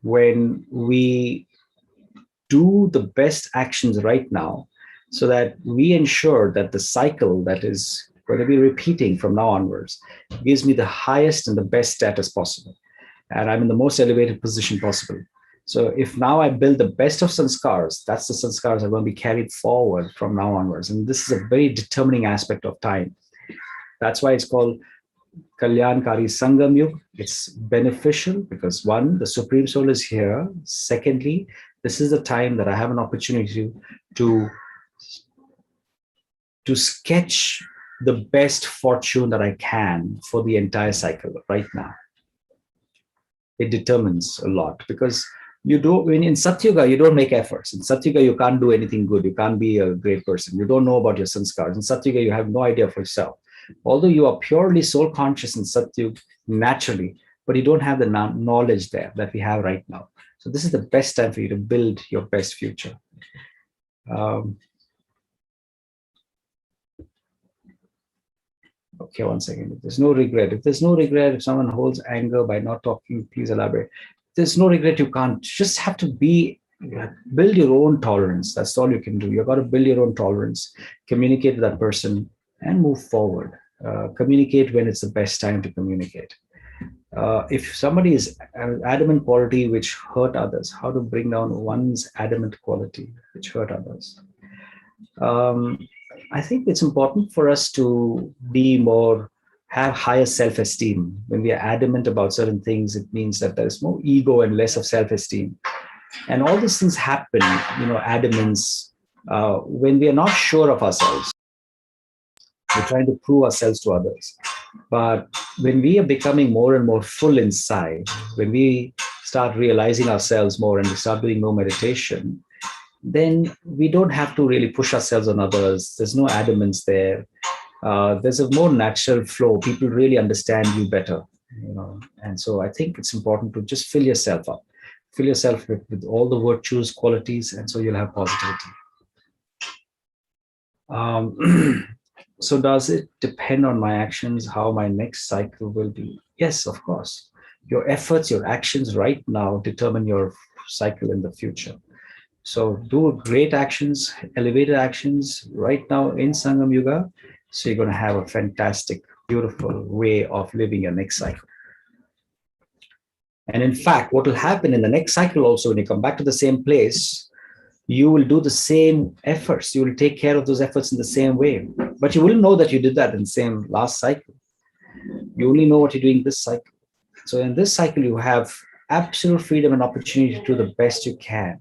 when we do the best actions right now so that we ensure that the cycle that is going to be repeating from now onwards gives me the highest and the best status possible. And I'm in the most elevated position possible. So if now I build the best of sanskars, that's the sanskars that are going to be carried forward from now onwards. And this is a very determining aspect of time. That's why it's called Kalyankari Sangam Yug. It's beneficial because one, the Supreme Soul is here. Secondly, this is the time that I have an opportunity to sketch the best fortune that I can for the entire cycle right now. It determines a lot because when in Satyuga, you don't make efforts. In Satyuga, you can't do anything good. You can't be a great person. You don't know about your sanskars. In Satyuga, you have no idea for yourself. Although you are purely soul conscious in Satyuga naturally, but you don't have the knowledge there that we have right now. So this is the best time for you to build your best future. Okay, one second. If there's no regret, if someone holds anger by not talking, please elaborate. There's no regret, you can't. You just have to build your own tolerance. That's all you can do. You've got to build your own tolerance, communicate with that person, and move forward. Communicate when it's the best time to communicate. If somebody is an adamant quality which hurt others, how to bring down one's adamant quality which hurt others. I think it's important for us to have higher self-esteem. When we are adamant about certain things, it means that there's more ego and less of self-esteem. And all these things happen, adamance, when we are not sure of ourselves. We're trying to prove ourselves to others. But when we are becoming more and more full inside, when we start realizing ourselves more and we start doing more meditation, then we don't have to really push ourselves on others. There's no adamance there. There's a more natural flow. People really understand you better, And so I think it's important to just fill yourself up. Fill yourself with all the virtues, qualities, and so you'll have positivity. So does it depend on my actions, how my next cycle will be? Yes, of course. Your efforts, your actions right now determine your cycle in the future. So do great actions, elevated actions right now in Sangam Yuga. So you're going to have a fantastic, beautiful way of living your next cycle. And in fact, what will happen in the next cycle also, when you come back to the same place, you will do the same efforts. You will take care of those efforts in the same way. But you will know that you did that in the same last cycle. You only know what you're doing this cycle. So in this cycle, you have absolute freedom and opportunity to do the best you can.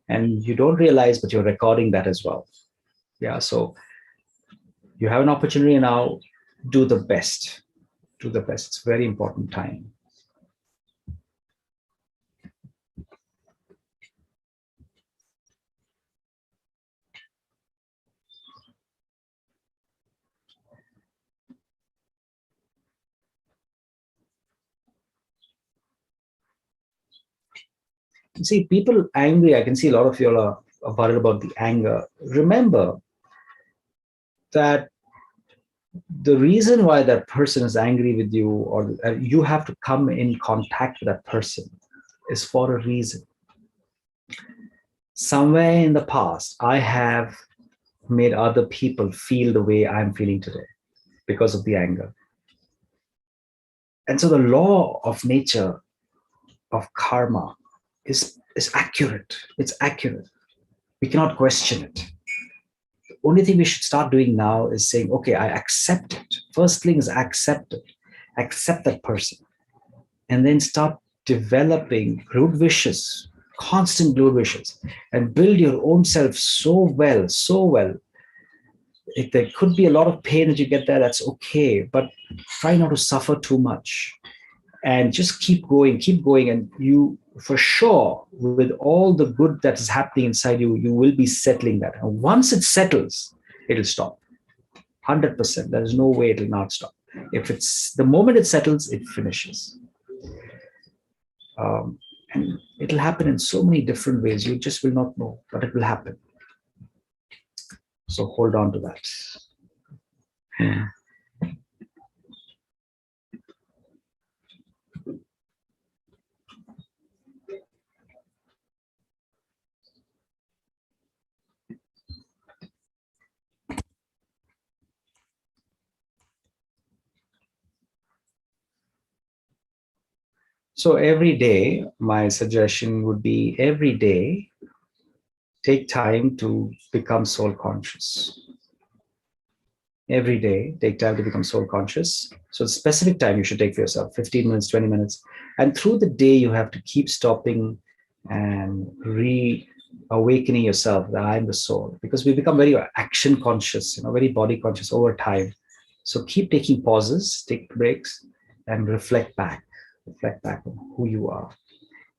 And you don't realize, but you're recording that as well. Yeah, so you have an opportunity now, do the best. Do the best. It's a very important time. See, people angry, I can see a lot of you are worried about the anger. Remember that the reason why that person is angry with you, or you have to come in contact with that person, is for a reason. Somewhere in the past, I have made other people feel the way I'm feeling today because of the anger. And so the law of nature of karma is accurate. It's accurate. We cannot question it. The only thing we should start doing now is saying, okay, I accept it. First thing is accept it. Accept that person. And then start developing good wishes, constant good wishes, and build your own self so well. If there could be a lot of pain that you get there, that's okay. But try not to suffer too much. And just keep going. And you, for sure, with all the good that is happening inside you, you will be settling that. And once it settles, it'll stop. 100%. There's no way it'll not stop. If it's the moment it settles, it finishes. And it'll happen in so many different ways. You just will not know, but it will happen. So hold on to that. Yeah. So every day, my suggestion would be every day, take time to become soul conscious. Every day, take time to become soul conscious. So a specific time you should take for yourself, 15 minutes, 20 minutes. And through the day, you have to keep stopping and reawakening yourself that I'm the soul. Because we become very action conscious, very body conscious over time. So keep taking pauses, take breaks, and reflect back on who you are,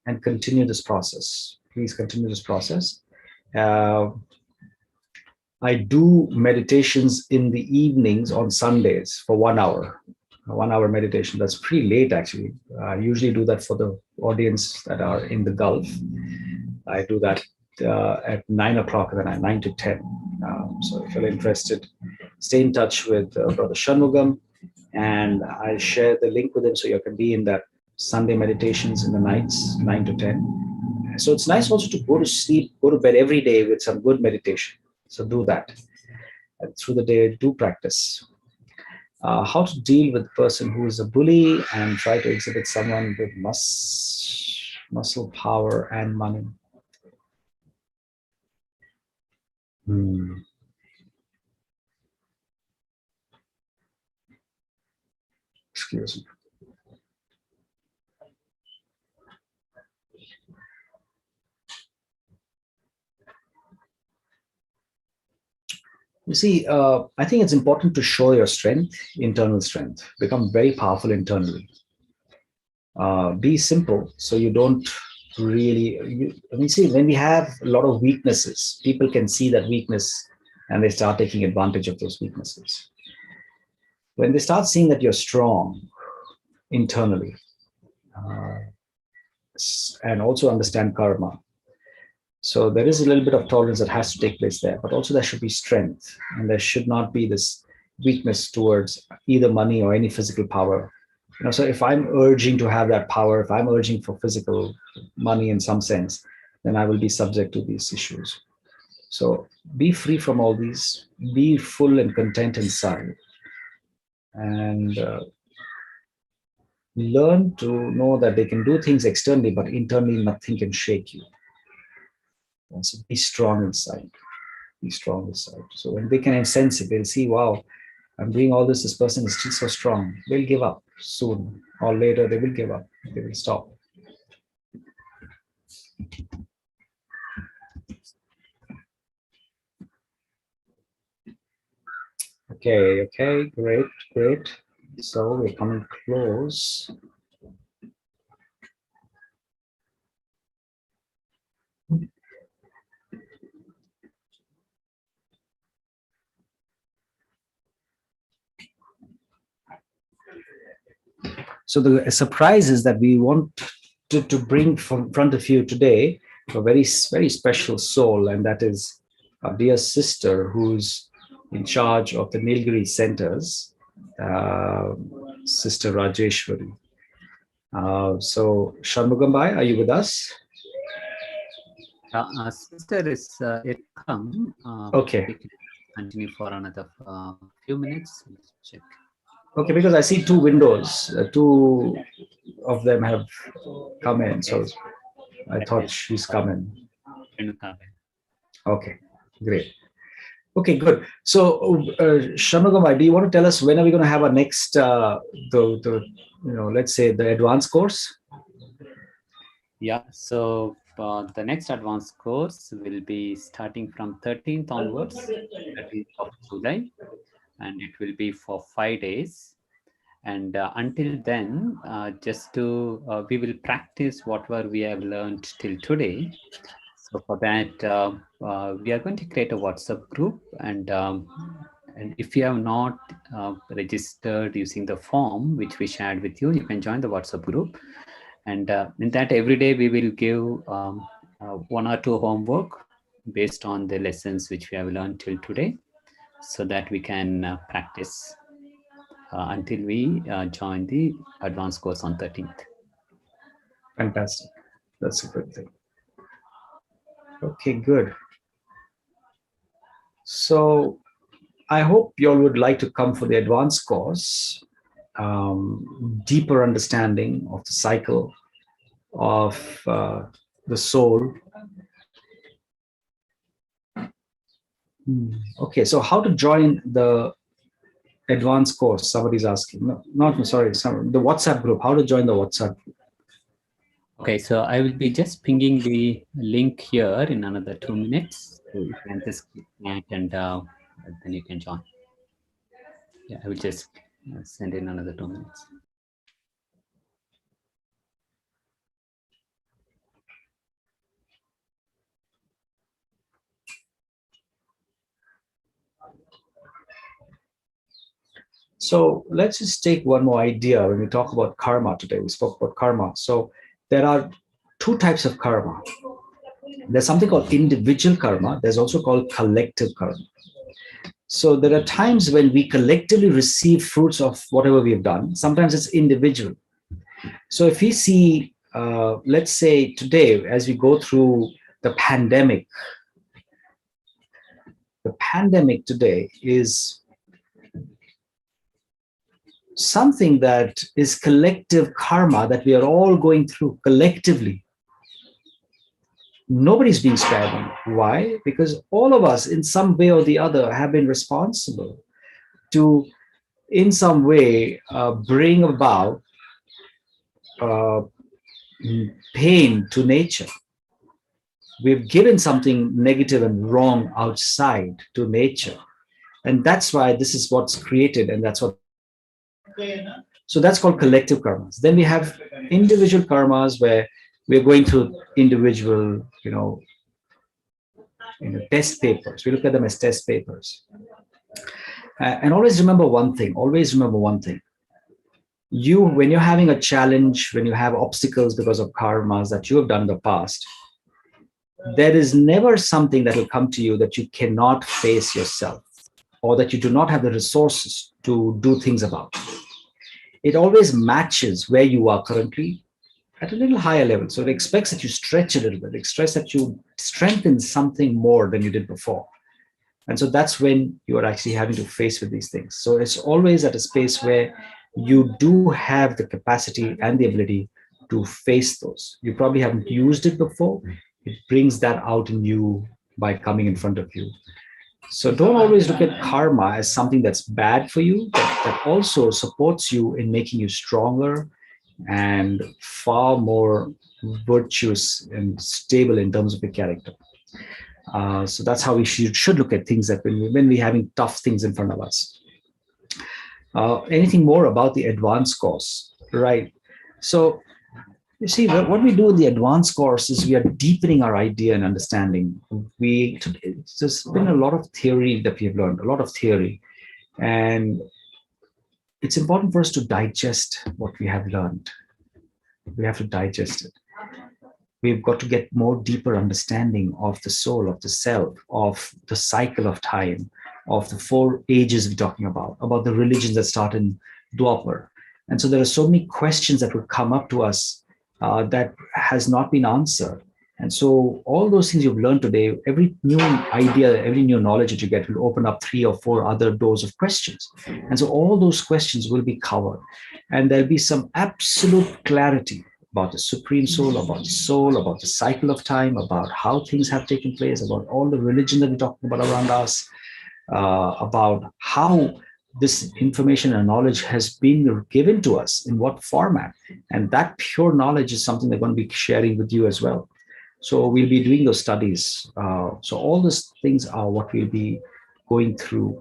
and continue this process. Please continue this process. I do meditations in the evenings on Sundays for 1 hour. 1 hour meditation. That's pretty late, actually. I usually do that for the audience that are in the Gulf. I do that at 9 o'clock, and then 9 to 10. So if you're interested, stay in touch with Brother Shanmugam, and I'll share the link with him so you can be in that Sunday meditations in the nights, 9 to 10. So it's nice also to go to sleep, go to bed every day with some good meditation. So do that. And through the day, do practice. How to deal with a person who is a bully and try to exhibit someone with muscle power and money. Excuse me. You see, I think it's important to show your strength, internal strength, become very powerful internally. Be simple, so you don't really, see, when we have a lot of weaknesses, people can see that weakness and they start taking advantage of those weaknesses. When they start seeing that you're strong internally, and also understand karma, so there is a little bit of tolerance that has to take place there, but also there should be strength, and there should not be this weakness towards either money or any physical power. So if I'm urging to have that power, if I'm urging for physical money in some sense, then I will be subject to these issues. So be free from all these, be full and content inside, and learn to know that they can do things externally, but internally nothing can shake you. And so be strong inside. Be strong inside. So when they can sense it, they'll see, wow, I'm doing all this. This person is still so strong. They'll give up soon or later. They will give up. They will stop. Okay, great. So we're coming close. So the surprise is that we won't to bring from front of you today a very, very special soul, and that is our dear sister who's in charge of the Nilgiri centers, Sister Rajeshwari. So, Shanmugambai, are you with us? Sister is yet come. Okay. We can continue for another few minutes. Let's check. Okay, because I see two windows. Two of them have come in, so I thought she's coming. Okay, great. Okay, good. So, Shanmugambai, do you want to tell us when are we going to have our next, let's say the advanced course? Yeah, so the next advanced course will be starting from 13th onwards, 13th of July, and it will be for 5 days. And until then, we will practice whatever we have learned till today. So for that, we are going to create a WhatsApp group, and if you have not registered using the form which we shared with you, you can join the WhatsApp group. And in that, every day we will give 1 or 2 homework based on the lessons which we have learned till today, so that we can practice until we join the advanced course on 13th. Fantastic. That's a good thing. Okay, good. So I hope you all would like to come for the advanced course, deeper understanding of the cycle of the soul. Okay, so how to join the advanced course? Somebody's asking. The WhatsApp group. How to join the WhatsApp group? Okay, so I will be just pinging the link here in another 2 minutes. So you can just click that and then you can join. Yeah, I will just send in another 2 minutes. So let's just take one more idea when we talk about karma today. We spoke about karma. So there are 2 types of karma. There's something called individual karma. There's also called collective karma. So there are times when we collectively receive fruits of whatever we have done. Sometimes it's individual. So if we see, let's say today, as we go through the pandemic today is something that is collective karma that we are all going through collectively. Nobody's being spared. Why? Because all of us in some way or the other have been responsible to, in some way, bring about pain to nature. We've given something negative and wrong outside to nature. And that's why this is what's created, and that's what. So that's called collective karmas. Then we have individual karmas where we're going through individual, test papers. We look at them as test papers. And always remember one thing. When you're having a challenge, when you have obstacles because of karmas that you have done in the past, there is never something that will come to you that you cannot face yourself, or that you do not have the resources to do things about. It always matches where you are currently at a little higher level. So it expects that you stretch a little bit. It expects that you strengthen something more than you did before. And so that's when you are actually having to face with these things. So it's always at a space where you do have the capacity and the ability to face those. You probably haven't used it before. It brings that out in you by coming in front of you. So don't always look at karma as something that's bad for you, but that also supports you in making you stronger and far more virtuous and stable in terms of your character. So that's how we should look at things, that when we're having tough things in front of us. Anything more about the advanced course? Right. So you see, what we do in the advanced course is we are deepening our idea and understanding. There's been a lot of theory that we have learned, a lot of theory. And it's important for us to digest what we have learned. We have to digest it. We've got to get more deeper understanding of the soul, of the self, of the cycle of time, of the 4 ages we're talking about the religions that start in Dwapar. And so there are so many questions that would come up to us that has not been answered. And so all those things you've learned today, every new idea, every new knowledge that you get will open up 3 or 4 other doors of questions. And so all those questions will be covered. And there'll be some absolute clarity about the supreme soul, about the cycle of time, about how things have taken place, about all the religion that we're talking about around us, about how this information and knowledge has been given to us, in what format. And that pure knowledge is something they're going to be sharing with you as well. So we'll be doing those studies. So all these things are what we'll be going through.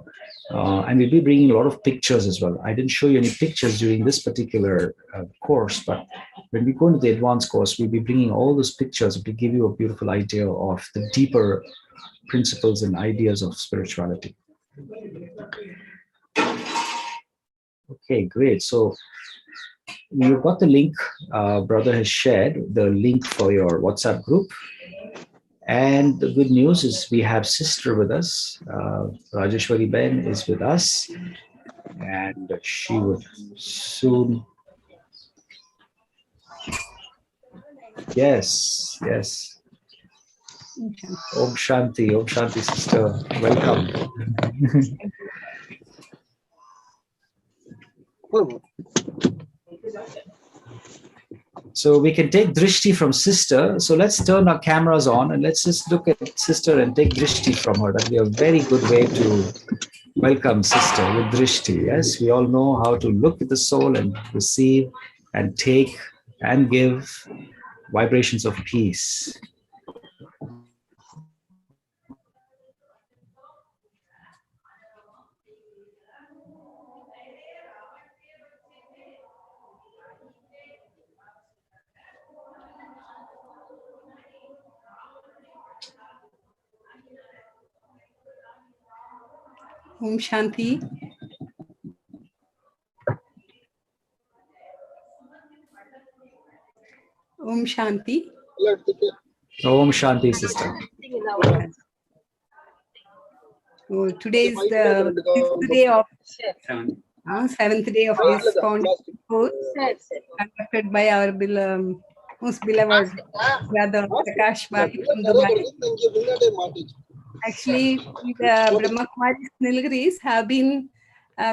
And we'll be bringing a lot of pictures as well. I didn't show you any pictures during this particular course, but when we go into the advanced course, we'll be bringing all those pictures to give you a beautiful idea of the deeper principles and ideas of spirituality. Okay, great. So you've got the link. Brother has shared the link for your WhatsApp group. And the good news is we have sister with us. Rajeshwari Ben is with us, and she would soon. Yes. Om Shanti, sister. Welcome. So we can take drishti from sister. So let's turn our cameras on and let's just look at sister and take drishti from her. That'll be a very good way to welcome sister with drishti. Yes, we all know how to look at the soul and receive and take and give vibrations of peace. Om Shanti. Om Shanti. Om Shanti, sister. Oh, today is the 6th day of 7th day of this course conducted by our most beloved brother Prakash Bhai from Dubai. Actually, the Brahma Kumaris Nilgiris have been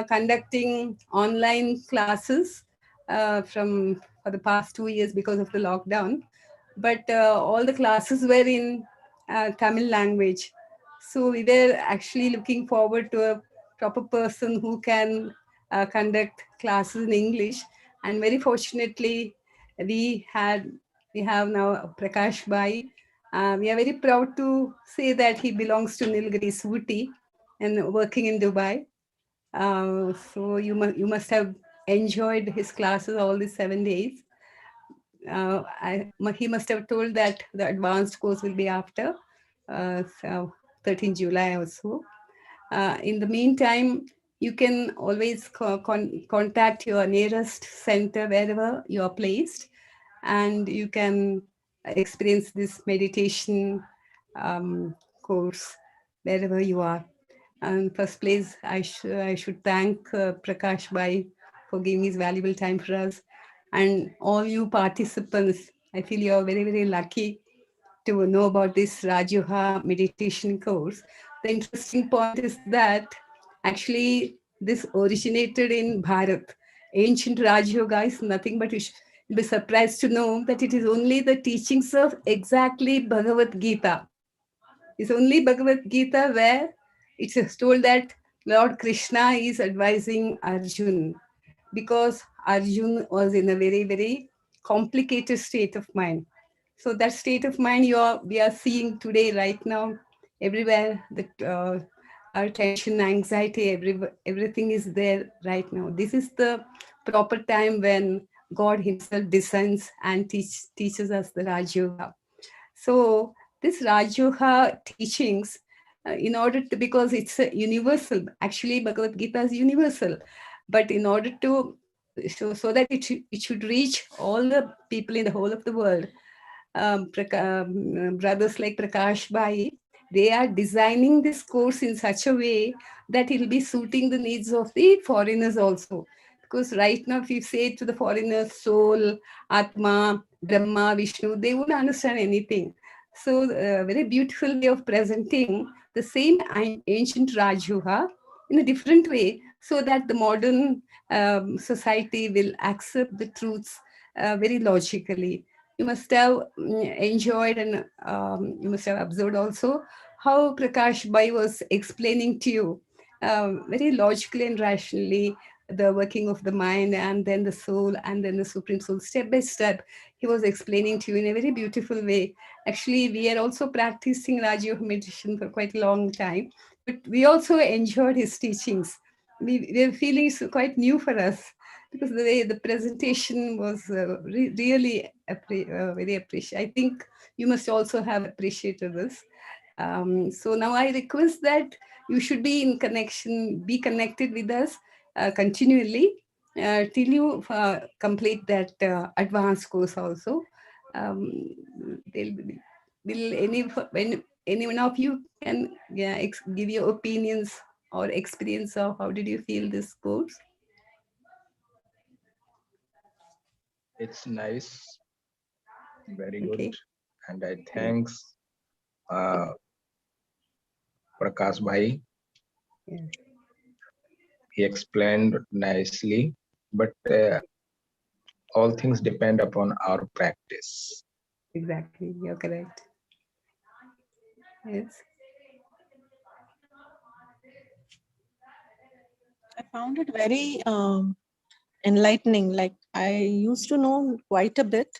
conducting online classes for the past 2 years because of the lockdown. But all the classes were in Tamil language. So we were actually looking forward to a proper person who can conduct classes in English. And very fortunately, we have now Prakash Bhai. We are very proud to say that he belongs to Nilgiris Ooty and working in Dubai. So you must have enjoyed his classes all these 7 days. He must have told that the advanced course will be after 13 July or so. In the meantime, you can always contact your nearest center wherever you are placed, and you can experience this meditation course wherever you are. And first place, I should thank Prakash Bhai for giving his valuable time for us. And all you participants, I feel you are very, very lucky to know about this Raj Yoga meditation course. The interesting point is that actually this originated in Bharat. Ancient Raj Yoga is nothing but, you should be surprised to know that it is only the teachings of exactly Bhagavad Gita. It's only Bhagavad Gita where it is told that Lord Krishna is advising Arjun, because Arjun was in a very, very complicated state of mind. So that state of mind we are seeing today, right now, everywhere, that our tension, anxiety, everything is there right now. This is the proper time when God himself descends and teaches us the Raj Yoga. So this Raj Yoga teachings, because it's a universal, actually Bhagavad Gita is universal, but in order to so that it should reach all the people in the whole of the world. Brothers like Prakash Bhai, they are designing this course in such a way that it will be suiting the needs of the foreigners also. Because right now, if you say to the foreigners, soul, Atma, Brahma, Vishnu, they won't understand anything. So, a very beautiful way of presenting the same ancient Raj Yoga in a different way, so that the modern society will accept the truths very logically. You must have enjoyed, and you must have observed also how Prakash Bhai was explaining to you very logically and rationally the working of the mind, and then the soul, and then the supreme soul, step by step. He was explaining to you in a very beautiful way. Actually, we are also practicing Raj Yoga meditation for quite a long time, but we also enjoyed his teachings. We were feeling it's quite new for us, because the way the presentation was really very appreciated. I think you must also have appreciated this. So now I request that you should be in connection, be connected with us continually till you complete that advanced course also. Will any one of you can give your opinions or experience of how did you feel this course? It's nice, very good, Okay. and I thanks Prakash Bhai. Yeah. He explained nicely, but all things depend upon our practice. Exactly, you're correct. Yes. I found it very enlightening. Like I used to know quite a bit,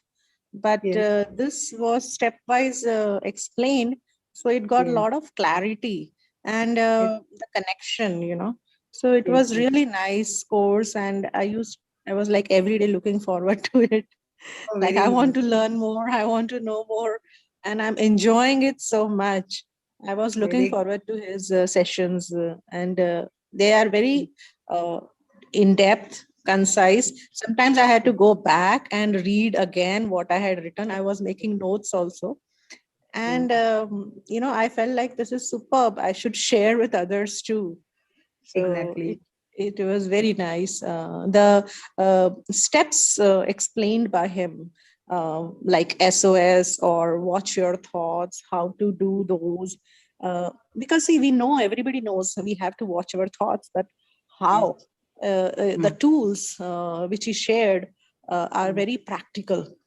but Yes. this was stepwise explained, so it got a Yes. lot of clarity and Yes. the connection, you know. So it Yes. was really nice course, and I was like every day looking forward to it. Oh, Like very I want nice. to learn more, I want to know more, and I'm enjoying it so much. I was looking Very forward to his sessions, and they are very in depth, concise. Sometimes I had to go back and read again what I had written. I was making notes also, and I felt like this is superb. I should share with others too. So exactly. it was very nice. The steps explained by him, like SOS or watch your thoughts, how to do those. Because see, we know, everybody knows we have to watch our thoughts, but how? The tools which he shared are very practical.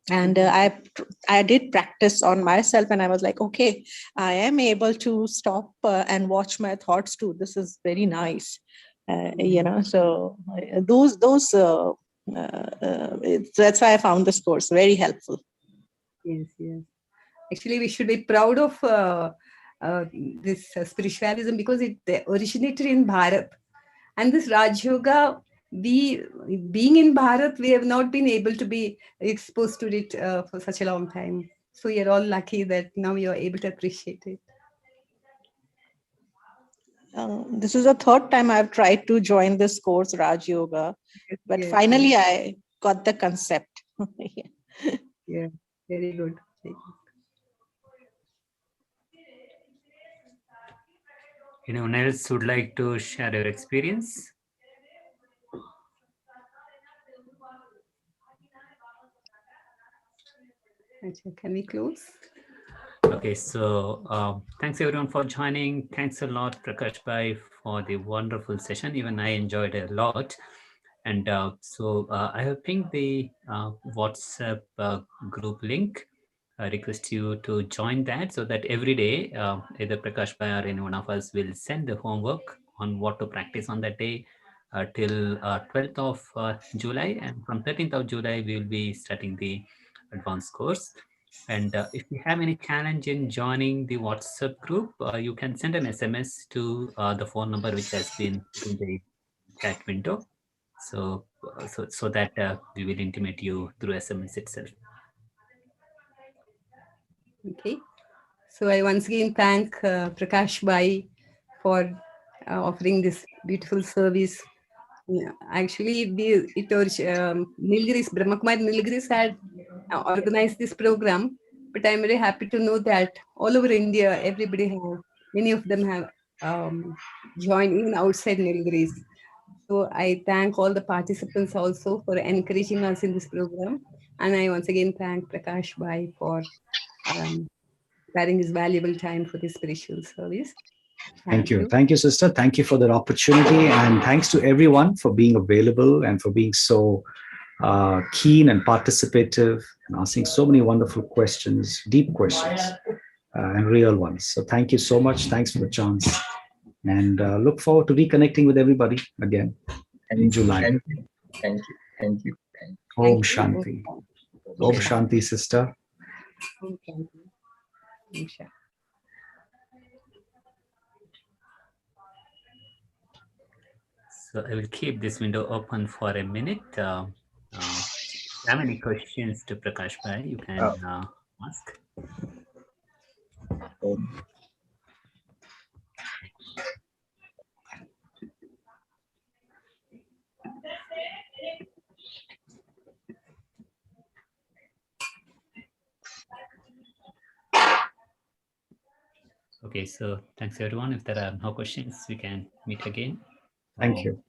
And I did practice on myself, and I was like, okay, I am able to stop and watch my thoughts too. This is very nice. So those that's why I found this course very helpful. Yes, yes. Actually, we should be proud of this spiritualism, because it originated in Bharat. And this Raj Yoga, being in Bharat, we have not been able to be exposed to it for such a long time. So you're all lucky that now you're able to appreciate it. This is the third time I've tried to join this course, Raj Yoga, but Yes, finally I got the concept. yeah, very good. Anyone else would like to share your experience? Can we close? Okay, so thanks everyone for joining. Thanks a lot, Prakash Bhai, for the wonderful session. Even I enjoyed it a lot. And so I have pinged the WhatsApp group link. I request you to join that, so that every day, either Prakash Bhai or any one of us will send the homework on what to practice on that day till 12th of July. And from 13th of July, we will be starting the advanced course. And if you have any challenge in joining the WhatsApp group, you can send an SMS to the phone number which has been in the chat window. So that we will intimate you through SMS itself. Okay. So I once again thank Prakash Bhai for offering this beautiful service Yeah, actually, it was Nilgiris, Brahmakumari Nilgiris had organized this program, but I'm very happy to know that all over India, many of them have joined even outside Nilgiris. So I thank all the participants also for encouraging us in this program. And I once again thank Prakash Bhai for sparing his valuable time for this spiritual service. Thank you. Thank you, sister. Thank you for that opportunity. And thanks to everyone for being available and for being so keen and participative and asking so many wonderful questions, deep questions, and real ones. So thank you so much. Thanks for the chance. And look forward to reconnecting with everybody again in July. Thank you. Thank you. Thank you. Thank you. Om Shanti. Om Shanti, sister. Om Shanti. Om Shanti. So I will keep this window open for a minute. If you have any questions to Prakash Bhai, you can ask. Okay, so thanks everyone. If there are no questions, we can meet again. Thank you.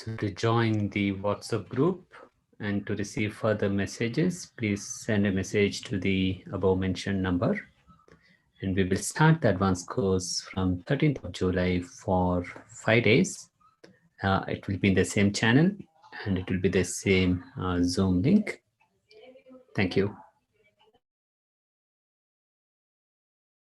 So to join the WhatsApp group and to receive further messages, please send a message to the above mentioned number. And we will start the advanced course from 13th of July for 5 days. It will be in the same channel and it will be the same Zoom link. Thank you.